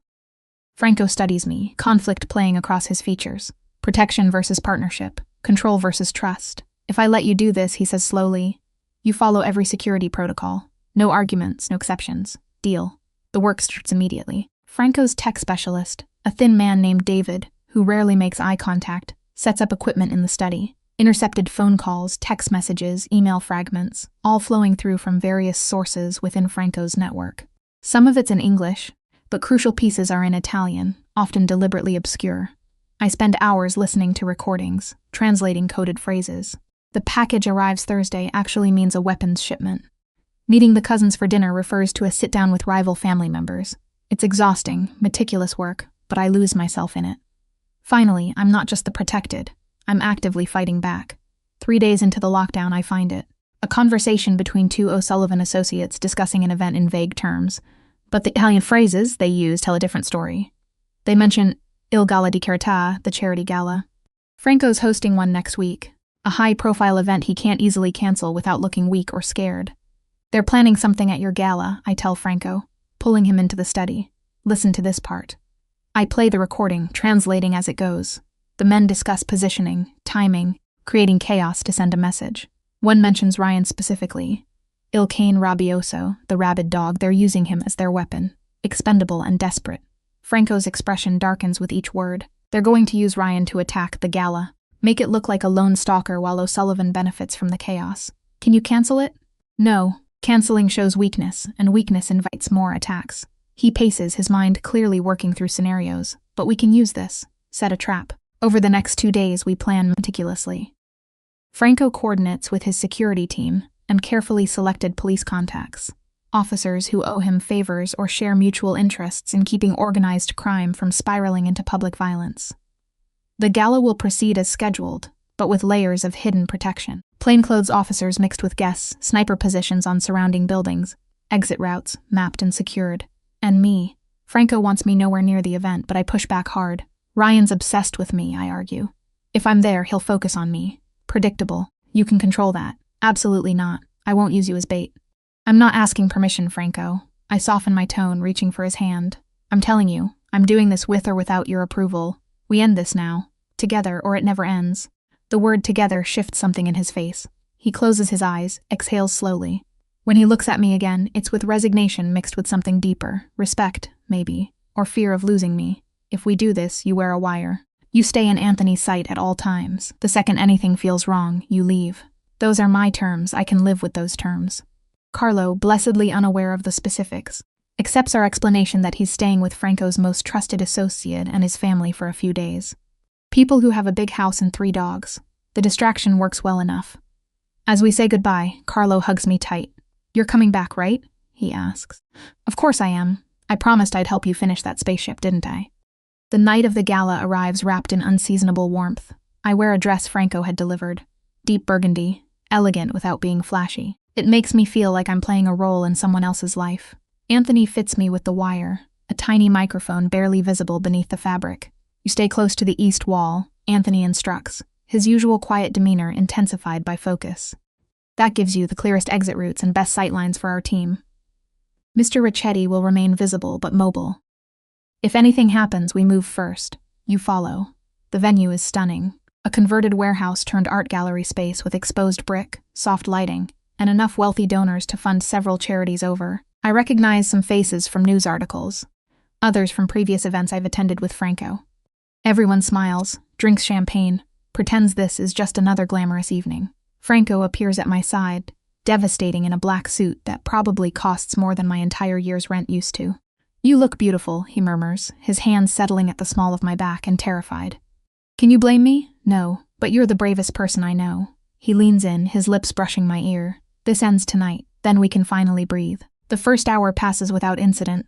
Franco studies me, conflict playing across his features. Protection versus partnership. Control versus trust. "If I let you do this," he says slowly, "you follow every security protocol. No arguments, no exceptions. Deal." The work starts immediately. Franco's tech specialist, a thin man named David, who rarely makes eye contact, sets up equipment in the study. Intercepted phone calls, text messages, email fragments, all flowing through from various sources within Franco's network. Some of it's in English, but crucial pieces are in Italian, often deliberately obscure. I spend hours listening to recordings, translating coded phrases. The package arrives Thursday actually means a weapons shipment. Meeting the cousins for dinner refers to a sit-down with rival family members. It's exhausting, meticulous work, but I lose myself in it. Finally, I'm not just the protected. I'm actively fighting back. 3 days into the lockdown, I find it. A conversation between 2 O'Sullivan associates discussing an event in vague terms, but the Italian phrases they use tell a different story. They mention Il Gala di Carità, the charity gala. Franco's hosting one next week, a high-profile event he can't easily cancel without looking weak or scared. "They're planning something at your gala," I tell Franco, pulling him into the study. "Listen to this part." I play the recording, translating as it goes. The men discuss positioning, timing, creating chaos to send a message. One mentions Ryan specifically. Il cane rabbioso, the rabid dog, they're using him as their weapon. Expendable and desperate. Franco's expression darkens with each word. They're going to use Ryan to attack the gala. Make it look like a lone stalker while O'Sullivan benefits from the chaos. Can you cancel it? No. Canceling shows weakness, and weakness invites more attacks. He paces, his mind clearly working through scenarios. But we can use this. Set a trap. Over the next 2 days, we plan meticulously. Franco coordinates with his security team and carefully selected police contacts, officers who owe him favors or share mutual interests in keeping organized crime from spiraling into public violence. The gala will proceed as scheduled, but with layers of hidden protection. Plainclothes officers mixed with guests, sniper positions on surrounding buildings, exit routes mapped and secured. And me. Franco wants me nowhere near the event, but I push back hard. Ryan's obsessed with me, I argue. If I'm there, he'll focus on me. Predictable. You can control that. Absolutely not. I won't use you as bait. I'm not asking permission, Franco. I soften my tone, reaching for his hand. I'm telling you, I'm doing this with or without your approval. We end this now. Together, or it never ends. The word together shifts something in his face. He closes his eyes, exhales slowly. When he looks at me again, it's with resignation mixed with something deeper. Respect, maybe. Or fear of losing me. If we do this, you wear a wire. You stay in Anthony's sight at all times. The second anything feels wrong, you leave. Those are my terms. I can live with those terms. Carlo, blessedly unaware of the specifics, accepts our explanation that he's staying with Franco's most trusted associate and his family for a few days. People who have a big house and 3 dogs. The distraction works well enough. As we say goodbye, Carlo hugs me tight. "You're coming back, right?" he asks. "Of course I am. I promised I'd help you finish that spaceship, didn't I?" The night of the gala arrives wrapped in unseasonable warmth. I wear a dress Franco had delivered. Deep burgundy, elegant without being flashy. It makes me feel like I'm playing a role in someone else's life. Anthony fits me with the wire, a tiny microphone barely visible beneath the fabric. "You stay close to the east wall," Anthony instructs, his usual quiet demeanor intensified by focus. "That gives you the clearest exit routes and best sightlines for our team. Mr. Ricchetti will remain visible but mobile. If anything happens, we move first. You follow." The venue is stunning. A converted warehouse turned art gallery space with exposed brick, soft lighting, and enough wealthy donors to fund several charities over. I recognize some faces from news articles, others from previous events I've attended with Franco. Everyone smiles, drinks champagne, pretends this is just another glamorous evening. Franco appears at my side, devastating in a black suit that probably costs more than my entire year's rent used to. "You look beautiful," he murmurs, his hands settling at the small of my back and terrified. "Can you blame me? No, but you're the bravest person I know." He leans in, his lips brushing my ear. "This ends tonight, then we can finally breathe." The first hour passes without incident.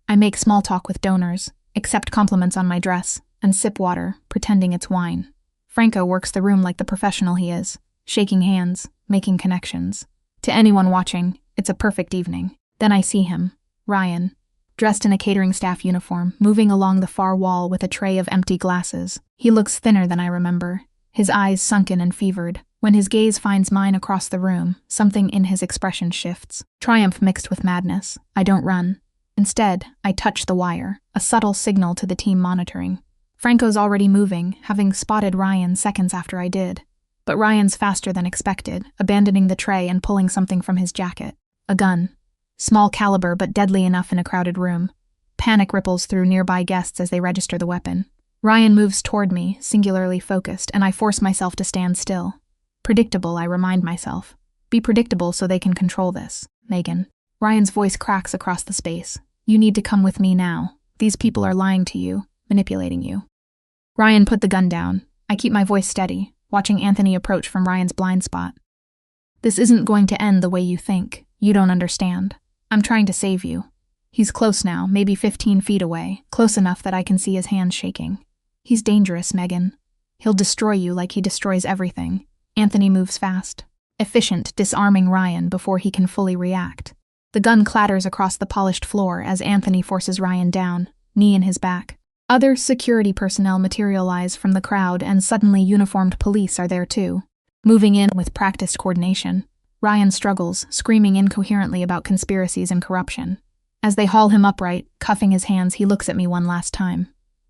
I make small talk with donors, accept compliments on my dress, and sip water, pretending it's wine. Franco works the room like the professional he is, shaking hands, making connections. To anyone watching, it's a perfect evening. Then I see him, Ryan, dressed in a catering staff uniform, moving along the far wall with a tray of empty glasses. He looks thinner than I remember, his eyes sunken and fevered. When his gaze finds mine across the room, something in his expression shifts. Triumph mixed with madness. I don't run. Instead, I touch the wire, a subtle signal to the team monitoring. Franco's already moving, having spotted Ryan seconds after I did. But Ryan's faster than expected, abandoning the tray and pulling something from his jacket. A gun. Small caliber but deadly enough in a crowded room. Panic ripples through nearby guests as they register the weapon. Ryan moves toward me, singularly focused, and I force myself to stand still. Predictable, I remind myself. Be predictable so they can control this, Megan. Ryan's voice cracks across the space. "You need to come with me now. These people are lying to you, manipulating you." Ryan put the gun down. I keep my voice steady, watching Anthony approach from Ryan's blind spot. "This isn't going to end the way you think. You don't understand. I'm trying to save you." He's close now, maybe 15 feet away, close enough that I can see his hands shaking. "He's dangerous, Megan. He'll destroy you like he destroys everything." Anthony moves fast, efficient, disarming Ryan before he can fully react. The gun clatters across the polished floor as Anthony forces Ryan down, knee in his back. Other security personnel materialize from the crowd, and suddenly uniformed police are there too, moving in with practiced coordination. Ryan struggles, screaming incoherently about conspiracies and corruption. As they haul him upright, cuffing his hands, he looks at me one last time.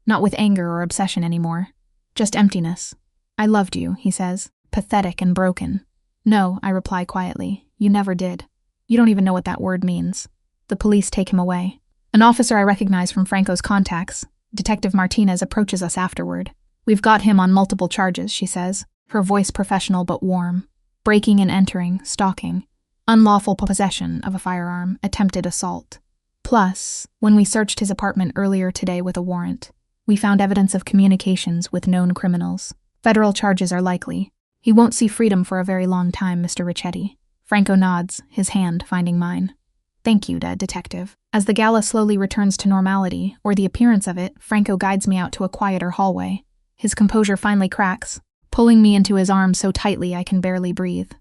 Not with anger or obsession anymore. Just emptiness. "I loved you," he says, pathetic and broken. "No," I reply quietly. "You never did. You don't even know what that word means." The police take him away. An officer I recognize from Franco's contacts, Detective Martinez, approaches us afterward. "We've got him on multiple charges," she says, her voice professional but warm. "Breaking and entering, stalking, unlawful possession of a firearm, attempted assault. Plus, when we searched his apartment earlier today with a warrant, we found evidence of communications with known criminals. Federal charges are likely. He won't see freedom for a very long time, Mr. Ricchetti." Franco nods, his hand finding mine. "Thank you, Detective." As the gala slowly returns to normality, or the appearance of it, Franco guides me out to a quieter hallway. His composure finally cracks, pulling me into his arms so tightly I can barely breathe.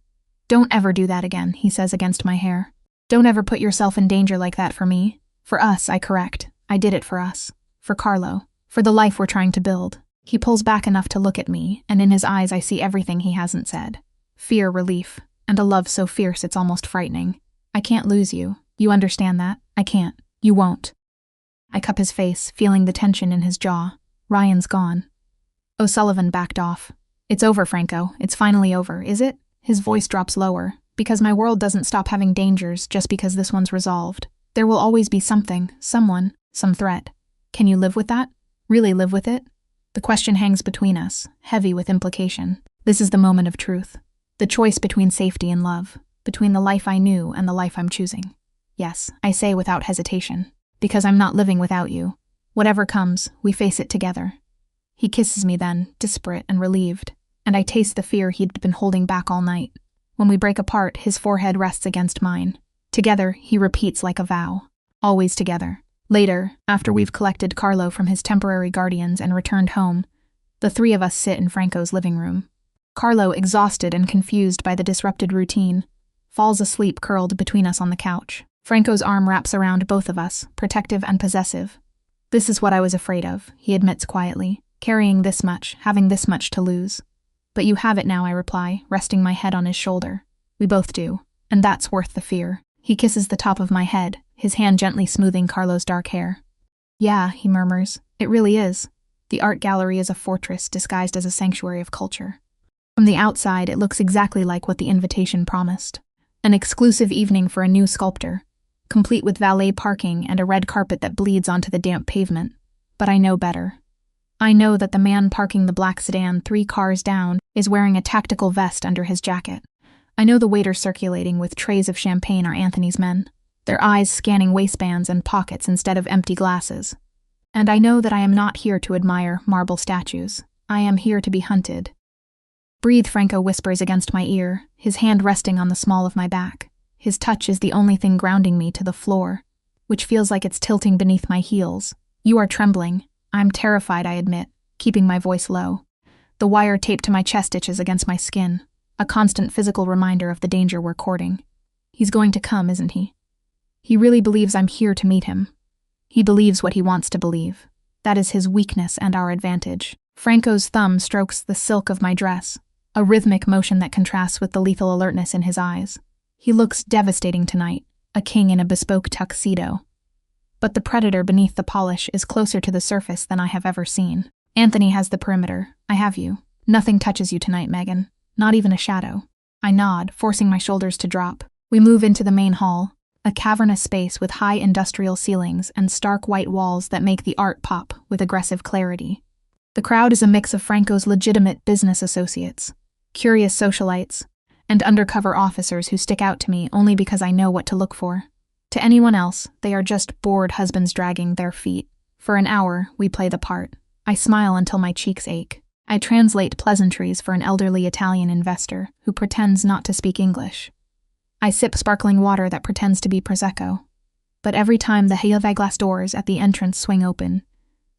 "Don't ever do that again," he says against my hair. "Don't ever put yourself in danger like that for me. For us, I correct. I did it for us. For Carlo. For the life we're trying to build." He pulls back enough to look at me, and in his eyes I see everything he hasn't said. Fear, relief, and a love so fierce it's almost frightening. "I can't lose you. You understand that? I can't. You won't." I cup his face, feeling the tension in his jaw. Ryan's gone. O'Sullivan backed off. "It's over, Franco. It's finally over, is it?" His voice drops lower. "Because my world doesn't stop having dangers just because this one's resolved. There will always be something, someone, some threat. Can you live with that? Really live with it?" The question hangs between us, heavy with implication. This is the moment of truth. The choice between safety and love. Between the life I knew and the life I'm choosing. Yes, I say without hesitation. Because I'm not living without you. Whatever comes, we face it together. He kisses me then, disparate and relieved, and I taste the fear he'd been holding back all night. When we break apart, his forehead rests against mine. Together, he repeats like a vow. Always together. Later, after we've collected Carlo from his temporary guardians and returned home, the three of us sit in Franco's living room. Carlo, exhausted and confused by the disrupted routine, falls asleep curled between us on the couch. Franco's arm wraps around both of us, protective and possessive. This is what I was afraid of, he admits quietly, carrying this much, having this much to lose. But you have it now, I reply, resting my head on his shoulder. We both do, and that's worth the fear. He kisses the top of my head, his hand gently smoothing Carlo's dark hair. Yeah, he murmurs, it really is. The art gallery is a fortress disguised as a sanctuary of culture. From the outside, it looks exactly like what the invitation promised. An exclusive evening for a new sculptor, complete with valet parking and a red carpet that bleeds onto the damp pavement. But I know better. I know that the man parking the black sedan 3 cars down is wearing a tactical vest under his jacket. I know the waiters circulating with trays of champagne are Anthony's men, their eyes scanning waistbands and pockets instead of empty glasses. And I know that I am not here to admire marble statues. I am here to be hunted. Breathe, Franco whispers against my ear, his hand resting on the small of my back. His touch is the only thing grounding me to the floor, which feels like it's tilting beneath my heels. You are trembling. I'm terrified, I admit, keeping my voice low. The wire taped to my chest itches against my skin, a constant physical reminder of the danger we're courting. He's going to come, isn't he? He really believes I'm here to meet him. He believes what he wants to believe. That is his weakness and our advantage. Franco's thumb strokes the silk of my dress, a rhythmic motion that contrasts with the lethal alertness in his eyes. He looks devastating tonight, a king in a bespoke tuxedo. But the predator beneath the polish is closer to the surface than I have ever seen. Anthony has the perimeter. I have you. Nothing touches you tonight, Megan. Not even a shadow. I nod, forcing my shoulders to drop. We move into the main hall, a cavernous space with high industrial ceilings and stark white walls that make the art pop with aggressive clarity. The crowd is a mix of Franco's legitimate business associates, curious socialites, and undercover officers who stick out to me only because I know what to look for. To anyone else, they are just bored husbands dragging their feet. For an hour, we play the part. I smile until my cheeks ache. I translate pleasantries for an elderly Italian investor who pretends not to speak English. I sip sparkling water that pretends to be Prosecco. But every time the Helve glass doors at the entrance swing open,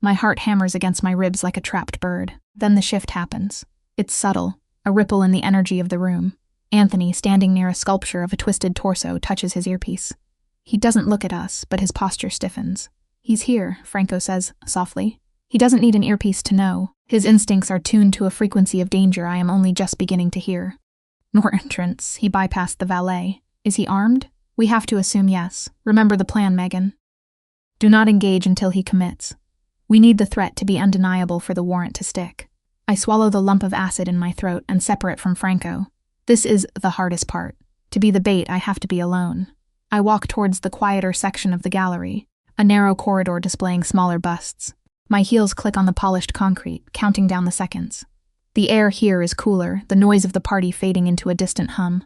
my heart hammers against my ribs like a trapped bird. Then the shift happens. It's subtle, a ripple in the energy of the room. Anthony, standing near a sculpture of a twisted torso, touches his earpiece. He doesn't look at us, but his posture stiffens. He's here, Franco says, softly. He doesn't need an earpiece to know. His instincts are tuned to a frequency of danger I am only just beginning to hear. Nor entrance, he bypassed the valet. Is he armed? We have to assume yes. Remember the plan, Megan. Do not engage until he commits. We need the threat to be undeniable for the warrant to stick. I swallow the lump of acid in my throat and separate from Franco. This is the hardest part. To be the bait, I have to be alone. I walk towards the quieter section of the gallery, a narrow corridor displaying smaller busts. My heels click on the polished concrete, counting down the seconds. The air here is cooler, the noise of the party fading into a distant hum.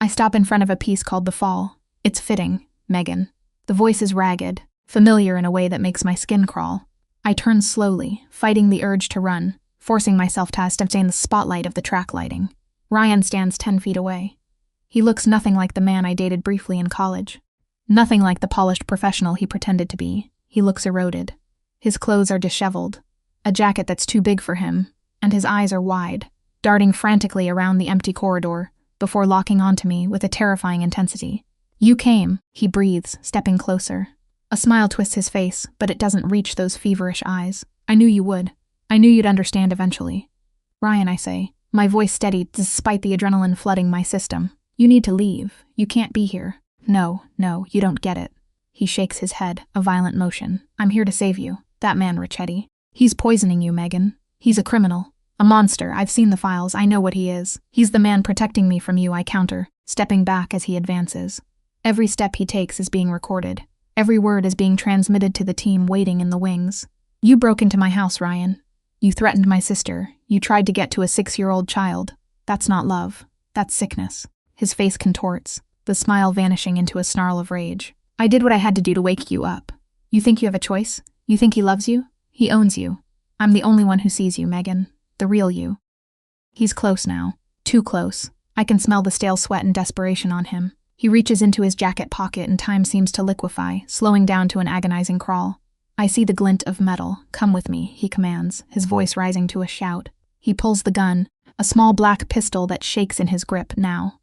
I stop in front of a piece called The Fall. It's fitting, Megan. The voice is ragged, familiar in a way that makes my skin crawl. I turn slowly, fighting the urge to run, forcing myself to stay in the spotlight of the track lighting. Ryan stands 10 feet away. He looks nothing like the man I dated briefly in college. Nothing like the polished professional he pretended to be. He looks eroded. His clothes are disheveled, a jacket that's too big for him, and his eyes are wide, darting frantically around the empty corridor before locking onto me with a terrifying intensity. You came, he breathes, stepping closer. A smile twists his face, but it doesn't reach those feverish eyes. I knew you would. I knew you'd understand eventually. Ryan, I say, my voice steady despite the adrenaline flooding my system. You need to leave. You can't be here. No, you don't get it. He shakes his head, a violent motion. I'm here to save you. That man, Ricchetti. He's poisoning you, Megan. He's a criminal. A monster. I've seen the files. I know what he is. He's the man protecting me from you, I counter, stepping back as he advances. Every step he takes is being recorded. Every word is being transmitted to the team waiting in the wings. You broke into my house, Ryan. You threatened my sister. You tried to get to a 6-year-old child. That's not love. That's sickness. His face contorts, the smile vanishing into a snarl of rage. I did what I had to do to wake you up. You think you have a choice? You think he loves you? He owns you. I'm the only one who sees you, Megan. The real you. He's close now. Too close. I can smell the stale sweat and desperation on him. He reaches into his jacket pocket and time seems to liquefy, slowing down to an agonizing crawl. I see the glint of metal. Come with me, he commands, his voice rising to a shout. He pulls the gun, a small black pistol that shakes in his grip now.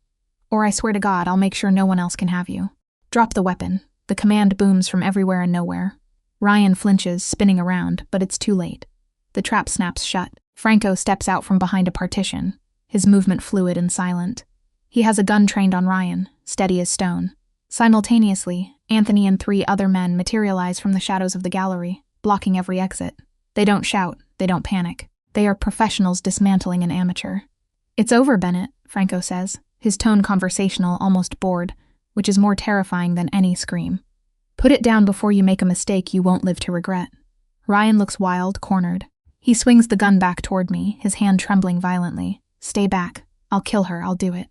Or I swear to God, I'll make sure no one else can have you. Drop the weapon. The command booms from everywhere and nowhere. Ryan flinches, spinning around, but it's too late. The trap snaps shut. Franco steps out from behind a partition, his movement fluid and silent. He has a gun trained on Ryan, steady as stone. Simultaneously, Anthony and 3 other men materialize from the shadows of the gallery, blocking every exit. They don't shout, they don't panic. They are professionals dismantling an amateur. It's over, Bennett, Franco says, his tone conversational, almost bored, which is more terrifying than any scream. Put it down before you make a mistake you won't live to regret. Ryan looks wild, cornered. He swings the gun back toward me, his hand trembling violently. Stay back. I'll kill her, I'll do it.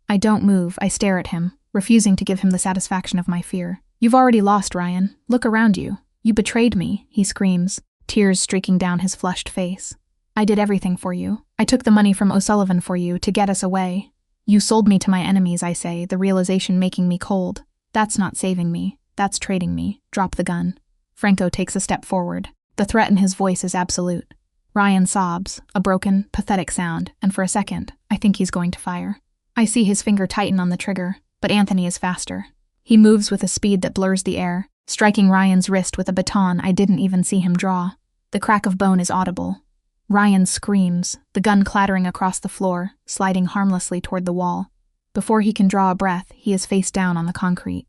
I don't move, I stare at him, refusing to give him the satisfaction of my fear. You've already lost, Ryan. Look around you. You betrayed me, he screams, tears streaking down his flushed face. I did everything for you. I took the money from O'Sullivan for you to get us away. You sold me to my enemies, I say, the realization making me cold. That's not saving me. That's trading me. Drop the gun. Franco takes a step forward. The threat in his voice is absolute. Ryan sobs, a broken, pathetic sound, and for a second, I think he's going to fire. I see his finger tighten on the trigger, but Anthony is faster. He moves with a speed that blurs the air, striking Ryan's wrist with a baton I didn't even see him draw. The crack of bone is audible. Ryan screams, the gun clattering across the floor, sliding harmlessly toward the wall. Before he can draw a breath, he is face down on the concrete.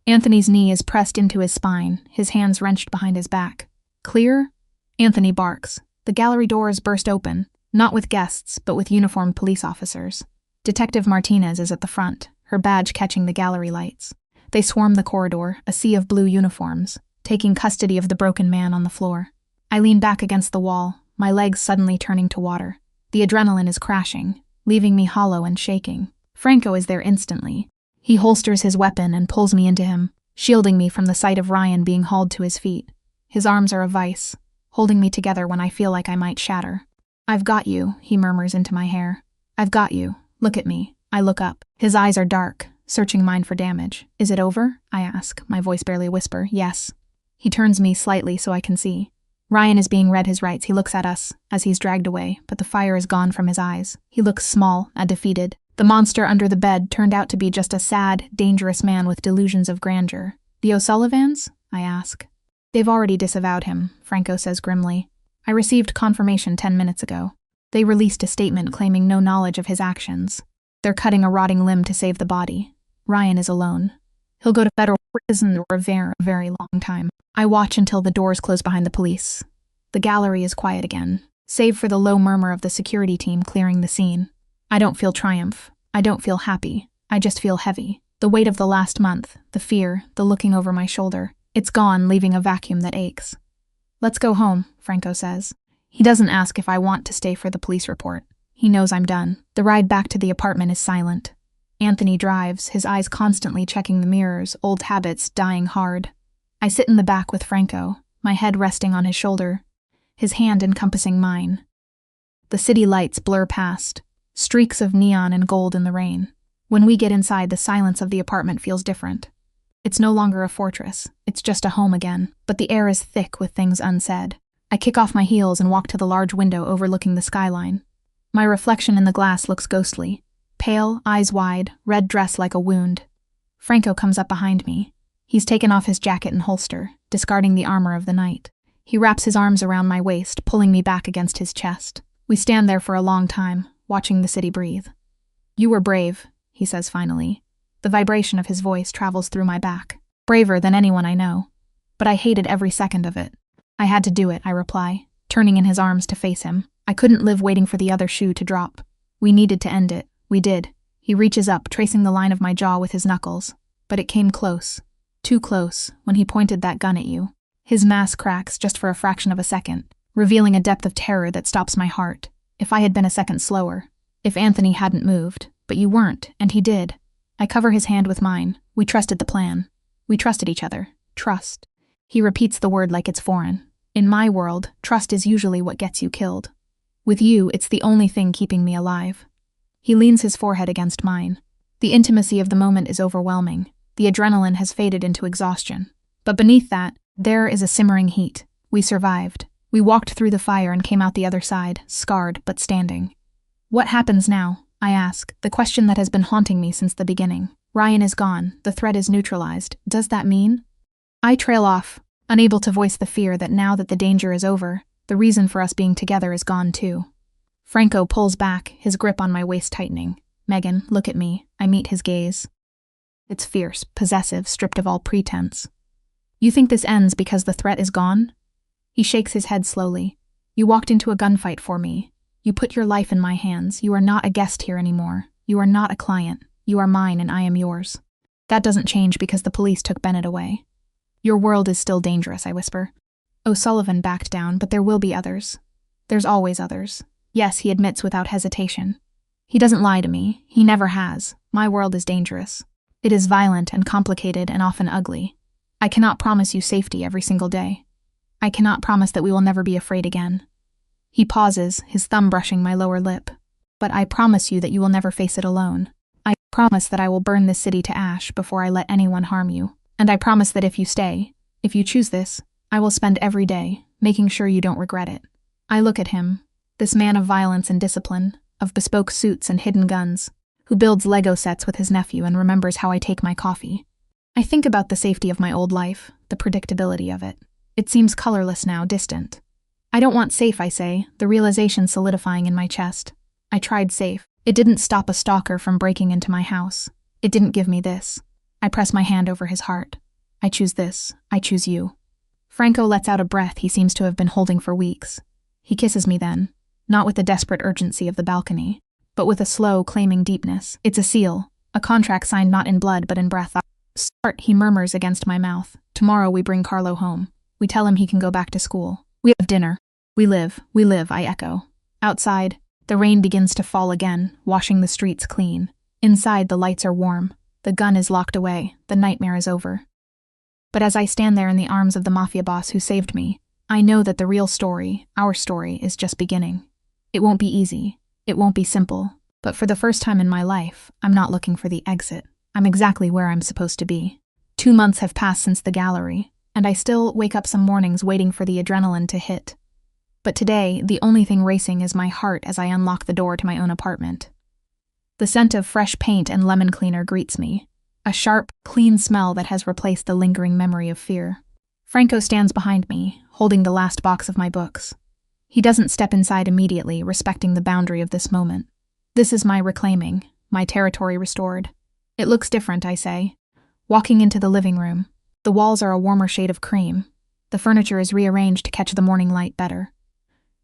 Anthony's knee is pressed into his spine, his hands wrenched behind his back. Clear? Anthony barks. The gallery doors burst open, not with guests, but with uniformed police officers. Detective Martinez is at the front, her badge catching the gallery lights. They swarm the corridor, a sea of blue uniforms, taking custody of the broken man on the floor. I lean back against the wall, my legs suddenly turning to water. The adrenaline is crashing, leaving me hollow and shaking. Franco is there instantly. He holsters his weapon and pulls me into him, shielding me from the sight of Ryan being hauled to his feet. His arms are a vice, holding me together when I feel like I might shatter. I've got you, he murmurs into my hair. I've got you. Look at me. I look up. His eyes are dark, searching mine for damage. Is it over? I ask, my voice barely a whisper. Yes. He turns me slightly so I can see. Ryan is being read his rights. He looks at us as he's dragged away, but the fire is gone from his eyes. He looks small and defeated. The monster under the bed turned out to be just a sad, dangerous man with delusions of grandeur. The O'Sullivans? I ask. They've already disavowed him, Franco says grimly. I received confirmation 10 minutes ago. They released a statement claiming no knowledge of his actions. They're cutting a rotting limb to save the body. Ryan is alone. He'll go to federal prison for a very, very long time. I watch until the doors close behind the police. The gallery is quiet again, save for the low murmur of the security team clearing the scene. I don't feel triumph. I don't feel happy. I just feel heavy. The weight of the last month, the fear, the looking over my shoulder. It's gone, leaving a vacuum that aches. Let's go home, Franco says. He doesn't ask if I want to stay for the police report. He knows I'm done. The ride back to the apartment is silent. Anthony drives, his eyes constantly checking the mirrors, old habits dying hard. I sit in the back with Franco, my head resting on his shoulder, his hand encompassing mine. The city lights blur past, streaks of neon and gold in the rain. When we get inside, the silence of the apartment feels different. It's no longer a fortress, it's just a home again, but the air is thick with things unsaid. I kick off my heels and walk to the large window overlooking the skyline. My reflection in the glass looks ghostly. Pale, eyes wide, red dress like a wound. Franco comes up behind me. He's taken off his jacket and holster, discarding the armor of the night. He wraps his arms around my waist, pulling me back against his chest. We stand there for a long time, watching the city breathe. You were brave, he says finally. The vibration of his voice travels through my back. Braver than anyone I know. But I hated every second of it. I had to do it, I reply, turning in his arms to face him. I couldn't live waiting for the other shoe to drop. We needed to end it. We did. He reaches up, tracing the line of my jaw with his knuckles. But it came close. Too close, when he pointed that gun at you. His mask cracks just for a fraction of a second, revealing a depth of terror that stops my heart. If I had been a second slower. If Anthony hadn't moved. But you weren't, and he did. I cover his hand with mine. We trusted the plan. We trusted each other. Trust. He repeats the word like it's foreign. In my world, trust is usually what gets you killed. With you, it's the only thing keeping me alive. He leans his forehead against mine. The intimacy of the moment is overwhelming. The adrenaline has faded into exhaustion. But beneath that, there is a simmering heat. We survived. We walked through the fire and came out the other side, scarred but standing. What happens now? I ask, the question that has been haunting me since the beginning. Ryan is gone. The threat is neutralized. Does that mean? I trail off, unable to voice the fear that now that the danger is over, the reason for us being together is gone too. Franco pulls back, his grip on my waist tightening. Megan, look at me. I meet his gaze. It's fierce, possessive, stripped of all pretense. You think this ends because the threat is gone? He shakes his head slowly. You walked into a gunfight for me. You put your life in my hands. You are not a guest here anymore. You are not a client. You are mine and I am yours. That doesn't change because the police took Bennett away. Your world is still dangerous, I whisper. O'Sullivan backed down, but there will be others. There's always others. Yes, he admits without hesitation. He doesn't lie to me. He never has. My world is dangerous. It is violent and complicated and often ugly. I cannot promise you safety every single day. I cannot promise that we will never be afraid again. He pauses, his thumb brushing my lower lip. But I promise you that you will never face it alone. I promise that I will burn this city to ash before I let anyone harm you. And I promise that if you stay, if you choose this, I will spend every day making sure you don't regret it. I look at him, this man of violence and discipline, of bespoke suits and hidden guns, who builds Lego sets with his nephew and remembers how I take my coffee. I think about the safety of my old life, the predictability of it. It seems colorless now, distant. I don't want safe, I say, the realization solidifying in my chest. I tried safe. It didn't stop a stalker from breaking into my house. It didn't give me this. I press my hand over his heart. I choose this. I choose you. Franco lets out a breath he seems to have been holding for weeks. He kisses me then, not with the desperate urgency of the balcony, but with a slow, claiming deepness. It's a seal, a contract signed not in blood but in breath. Start, he murmurs against my mouth. Tomorrow we bring Carlo home. We tell him he can go back to school. We have dinner. We live, I echo. Outside, the rain begins to fall again, washing the streets clean. Inside, the lights are warm. The gun is locked away. The nightmare is over. But as I stand there in the arms of the Mafia boss who saved me, I know that the real story, our story, is just beginning. It won't be easy. It won't be simple. But for the first time in my life, I'm not looking for the exit. I'm exactly where I'm supposed to be. 2 months have passed since the gallery, and I still wake up some mornings waiting for the adrenaline to hit. But today, the only thing racing is my heart as I unlock the door to my own apartment. The scent of fresh paint and lemon cleaner greets me, a sharp, clean smell that has replaced the lingering memory of fear. Franco stands behind me, holding the last box of my books. He doesn't step inside immediately, respecting the boundary of this moment. This is my reclaiming, my territory restored. It looks different, I say. Walking into the living room, the walls are a warmer shade of cream. The furniture is rearranged to catch the morning light better.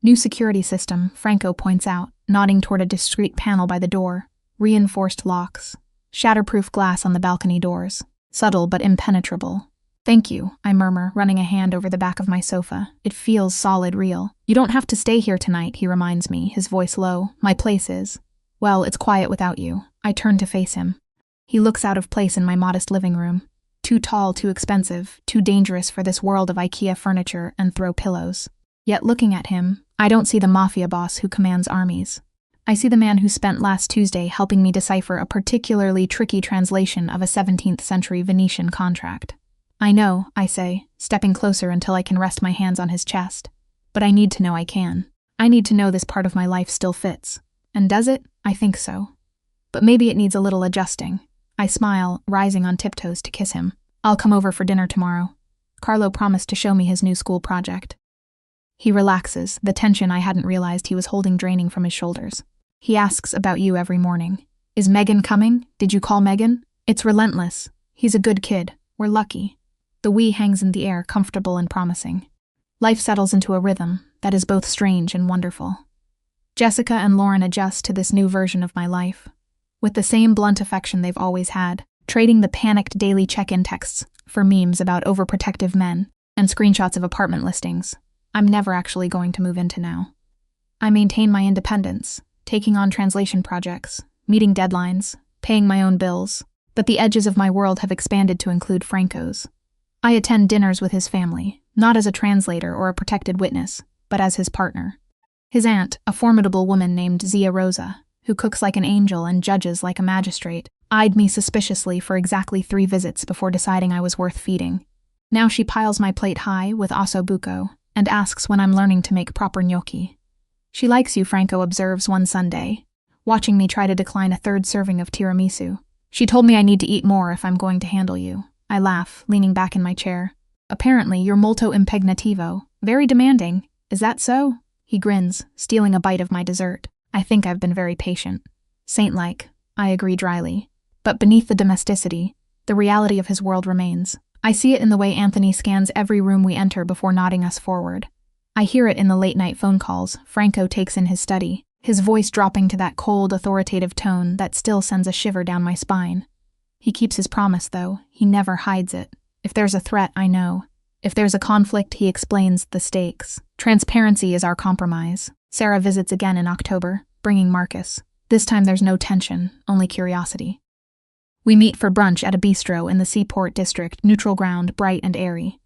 New security system, Franco points out, nodding toward a discreet panel by the door. Reinforced locks. Shatterproof glass on the balcony doors. Subtle but impenetrable. Thank you, I murmur, running a hand over the back of my sofa. It feels solid real. You don't have to stay here tonight, he reminds me, his voice low. My place is. Well, it's quiet without you. I turn to face him. He looks out of place in my modest living room. Too tall, too expensive, too dangerous for this world of IKEA furniture and throw pillows. Yet looking at him, I don't see the Mafia boss who commands armies. I see the man who spent last Tuesday helping me decipher a particularly tricky translation of a 17th century Venetian contract. I know, I say, stepping closer until I can rest my hands on his chest. But I need to know I can. I need to know this part of my life still fits. And does it? I think so. But maybe it needs a little adjusting. I smile, rising on tiptoes to kiss him. I'll come over for dinner tomorrow. Carlo promised to show me his new school project. He relaxes, the tension I hadn't realized he was holding draining from his shoulders. He asks about you every morning. Is Megan coming? Did you call Megan? It's relentless. He's a good kid. We're lucky. The we hangs in the air, comfortable and promising. Life settles into a rhythm that is both strange and wonderful. Jessica and Lauren adjust to this new version of my life, with the same blunt affection they've always had, trading the panicked daily check-in texts for memes about overprotective men and screenshots of apartment listings I'm never actually going to move into now. I maintain my independence, taking on translation projects, meeting deadlines, paying my own bills, but the edges of my world have expanded to include Franco's. I attend dinners with his family, not as a translator or a protected witness, but as his partner. His aunt, a formidable woman named Zia Rosa, who cooks like an angel and judges like a magistrate, eyed me suspiciously for exactly 3 visits before deciding I was worth feeding. Now she piles my plate high with osso buco and asks when I'm learning to make proper gnocchi. She likes you, Franco observes one Sunday, watching me try to decline a 3rd serving of tiramisu. She told me I need to eat more if I'm going to handle you. I laugh, leaning back in my chair. Apparently, you're molto impegnativo. Very demanding. Is that so? He grins, stealing a bite of my dessert. I think I've been very patient. Saint-like, I agree dryly. But beneath the domesticity, the reality of his world remains. I see it in the way Anthony scans every room we enter before nodding us forward. I hear it in the late-night phone calls Franco takes in his study, his voice dropping to that cold, authoritative tone that still sends a shiver down my spine. He keeps his promise, though. He never hides it. If there's a threat, I know. If there's a conflict, he explains the stakes. Transparency is our compromise. Sarah visits again in October, bringing Marcus. This time there's no tension, only curiosity. We meet for brunch at a bistro in the Seaport district, neutral ground, bright and airy.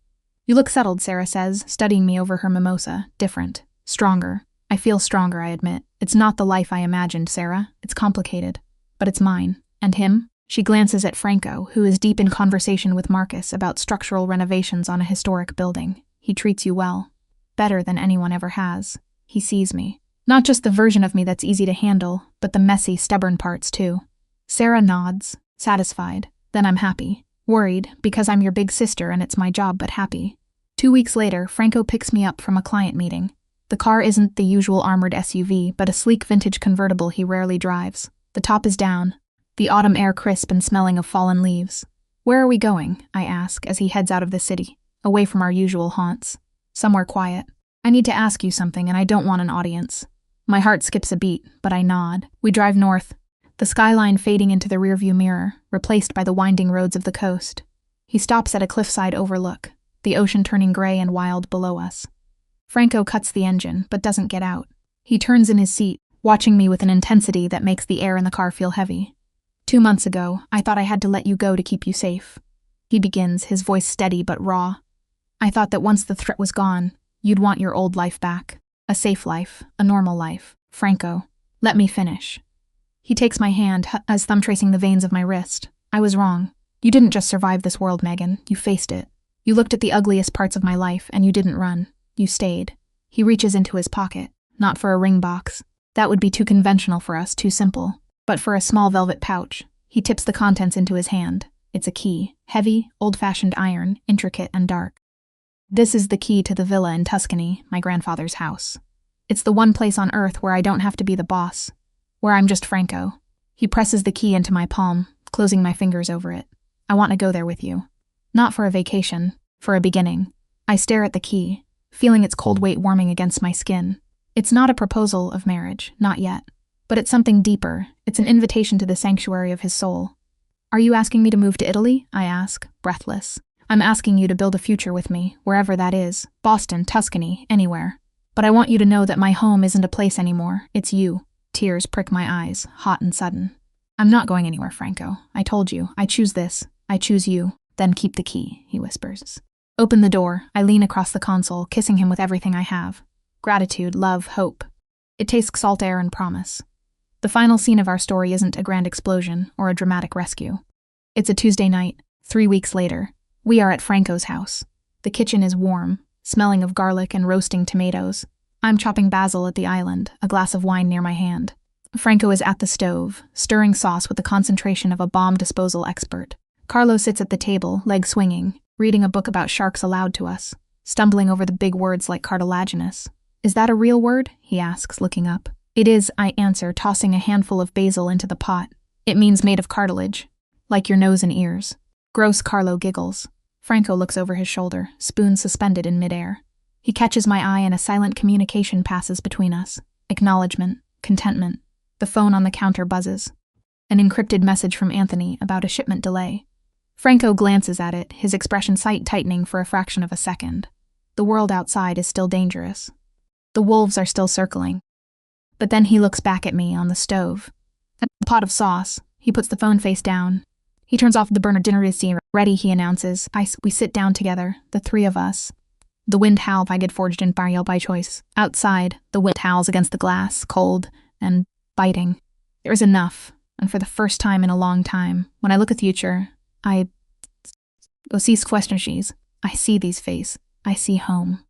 You look settled, Sarah says, studying me over her mimosa. Different. Stronger. I feel stronger, I admit. It's not the life I imagined, Sarah. It's complicated. But it's mine. And him? She glances at Franco, who is deep in conversation with Marcus about structural renovations on a historic building. He treats you well. Better than anyone ever has. He sees me. Not just the version of me that's easy to handle, but the messy, stubborn parts, too. Sarah nods, satisfied. Then I'm happy. Worried, because I'm your big sister and it's my job, but happy. 2 weeks later, Franco picks me up from a client meeting. The car isn't the usual armored SUV, but a sleek vintage convertible he rarely drives. The top is down, the autumn air crisp and smelling of fallen leaves. Where are we going? I ask as he heads out of the city, away from our usual haunts. Somewhere quiet. I need to ask you something and I don't want an audience. My heart skips a beat, but I nod. We drive north, the skyline fading into the rearview mirror, replaced by the winding roads of the coast. He stops at a cliffside overlook, the ocean turning gray and wild below us. Franco cuts the engine, but doesn't get out. He turns in his seat, watching me with an intensity that makes the air in the car feel heavy. 2 months ago, I thought I had to let you go to keep you safe. He begins, his voice steady but raw. I thought that once the threat was gone, you'd want your old life back. A safe life, a normal life. Franco, let me finish. He takes my hand, as thumb tracing the veins of my wrist. I was wrong. You didn't just survive this world, Megan. You faced it. You looked at the ugliest parts of my life, and you didn't run. You stayed. He reaches into his pocket, not for a ring box. That would be too conventional for us, too simple. But for a small velvet pouch. He tips the contents into his hand. It's a key. Heavy, old-fashioned iron, intricate and dark. This is the key to the villa in Tuscany, my grandfather's house. It's the one place on earth where I don't have to be the boss. Where I'm just Franco. He presses the key into my palm, closing my fingers over it. I want to go there with you. Not for a vacation, for a beginning. I stare at the key, feeling its cold weight warming against my skin. It's not a proposal of marriage, not yet. But it's something deeper. It's an invitation to the sanctuary of his soul. Are you asking me to move to Italy? I ask, breathless. I'm asking you to build a future with me, wherever that is. Boston, Tuscany, anywhere. But I want you to know that my home isn't a place anymore. It's you. Tears prick my eyes, hot and sudden. I'm not going anywhere, Franco. I told you. I choose this. I choose you. Then keep the key, he whispers. Open the door. I lean across the console, kissing him with everything I have. Gratitude, love, hope. It tastes salt air and promise. The final scene of our story isn't a grand explosion or a dramatic rescue. It's a Tuesday night, 3 weeks later. We are at Franco's house. The kitchen is warm, smelling of garlic and roasting tomatoes. I'm chopping basil at the island, a glass of wine near my hand. Franco is at the stove, stirring sauce with the concentration of a bomb disposal expert. Carlo sits at the table, legs swinging, reading a book about sharks aloud to us, stumbling over the big words like cartilaginous. Is that a real word? He asks, looking up. It is, I answer, tossing a handful of basil into the pot. It means made of cartilage, like your nose and ears. Gross, Carlo giggles. Franco looks over his shoulder, spoon suspended in midair. He catches my eye and a silent communication passes between us. Acknowledgement, contentment. The phone on the counter buzzes. An encrypted message from Anthony about a shipment delay. Franco glances at it, his expression sight tightening for a fraction of a second. The world outside is still dangerous. The wolves are still circling. But then he looks back at me on the stove. At the pot of sauce, he puts the phone face down. He turns off the burner. Dinner is ready, he announces. We sit down together, the three of us. The wind howls. I get forged in fire by choice. Outside, the wind howls against the glass, cold and biting. There is enough, and for the first time in a long time, when I look at the future, I see questions. I see these faces. I see home.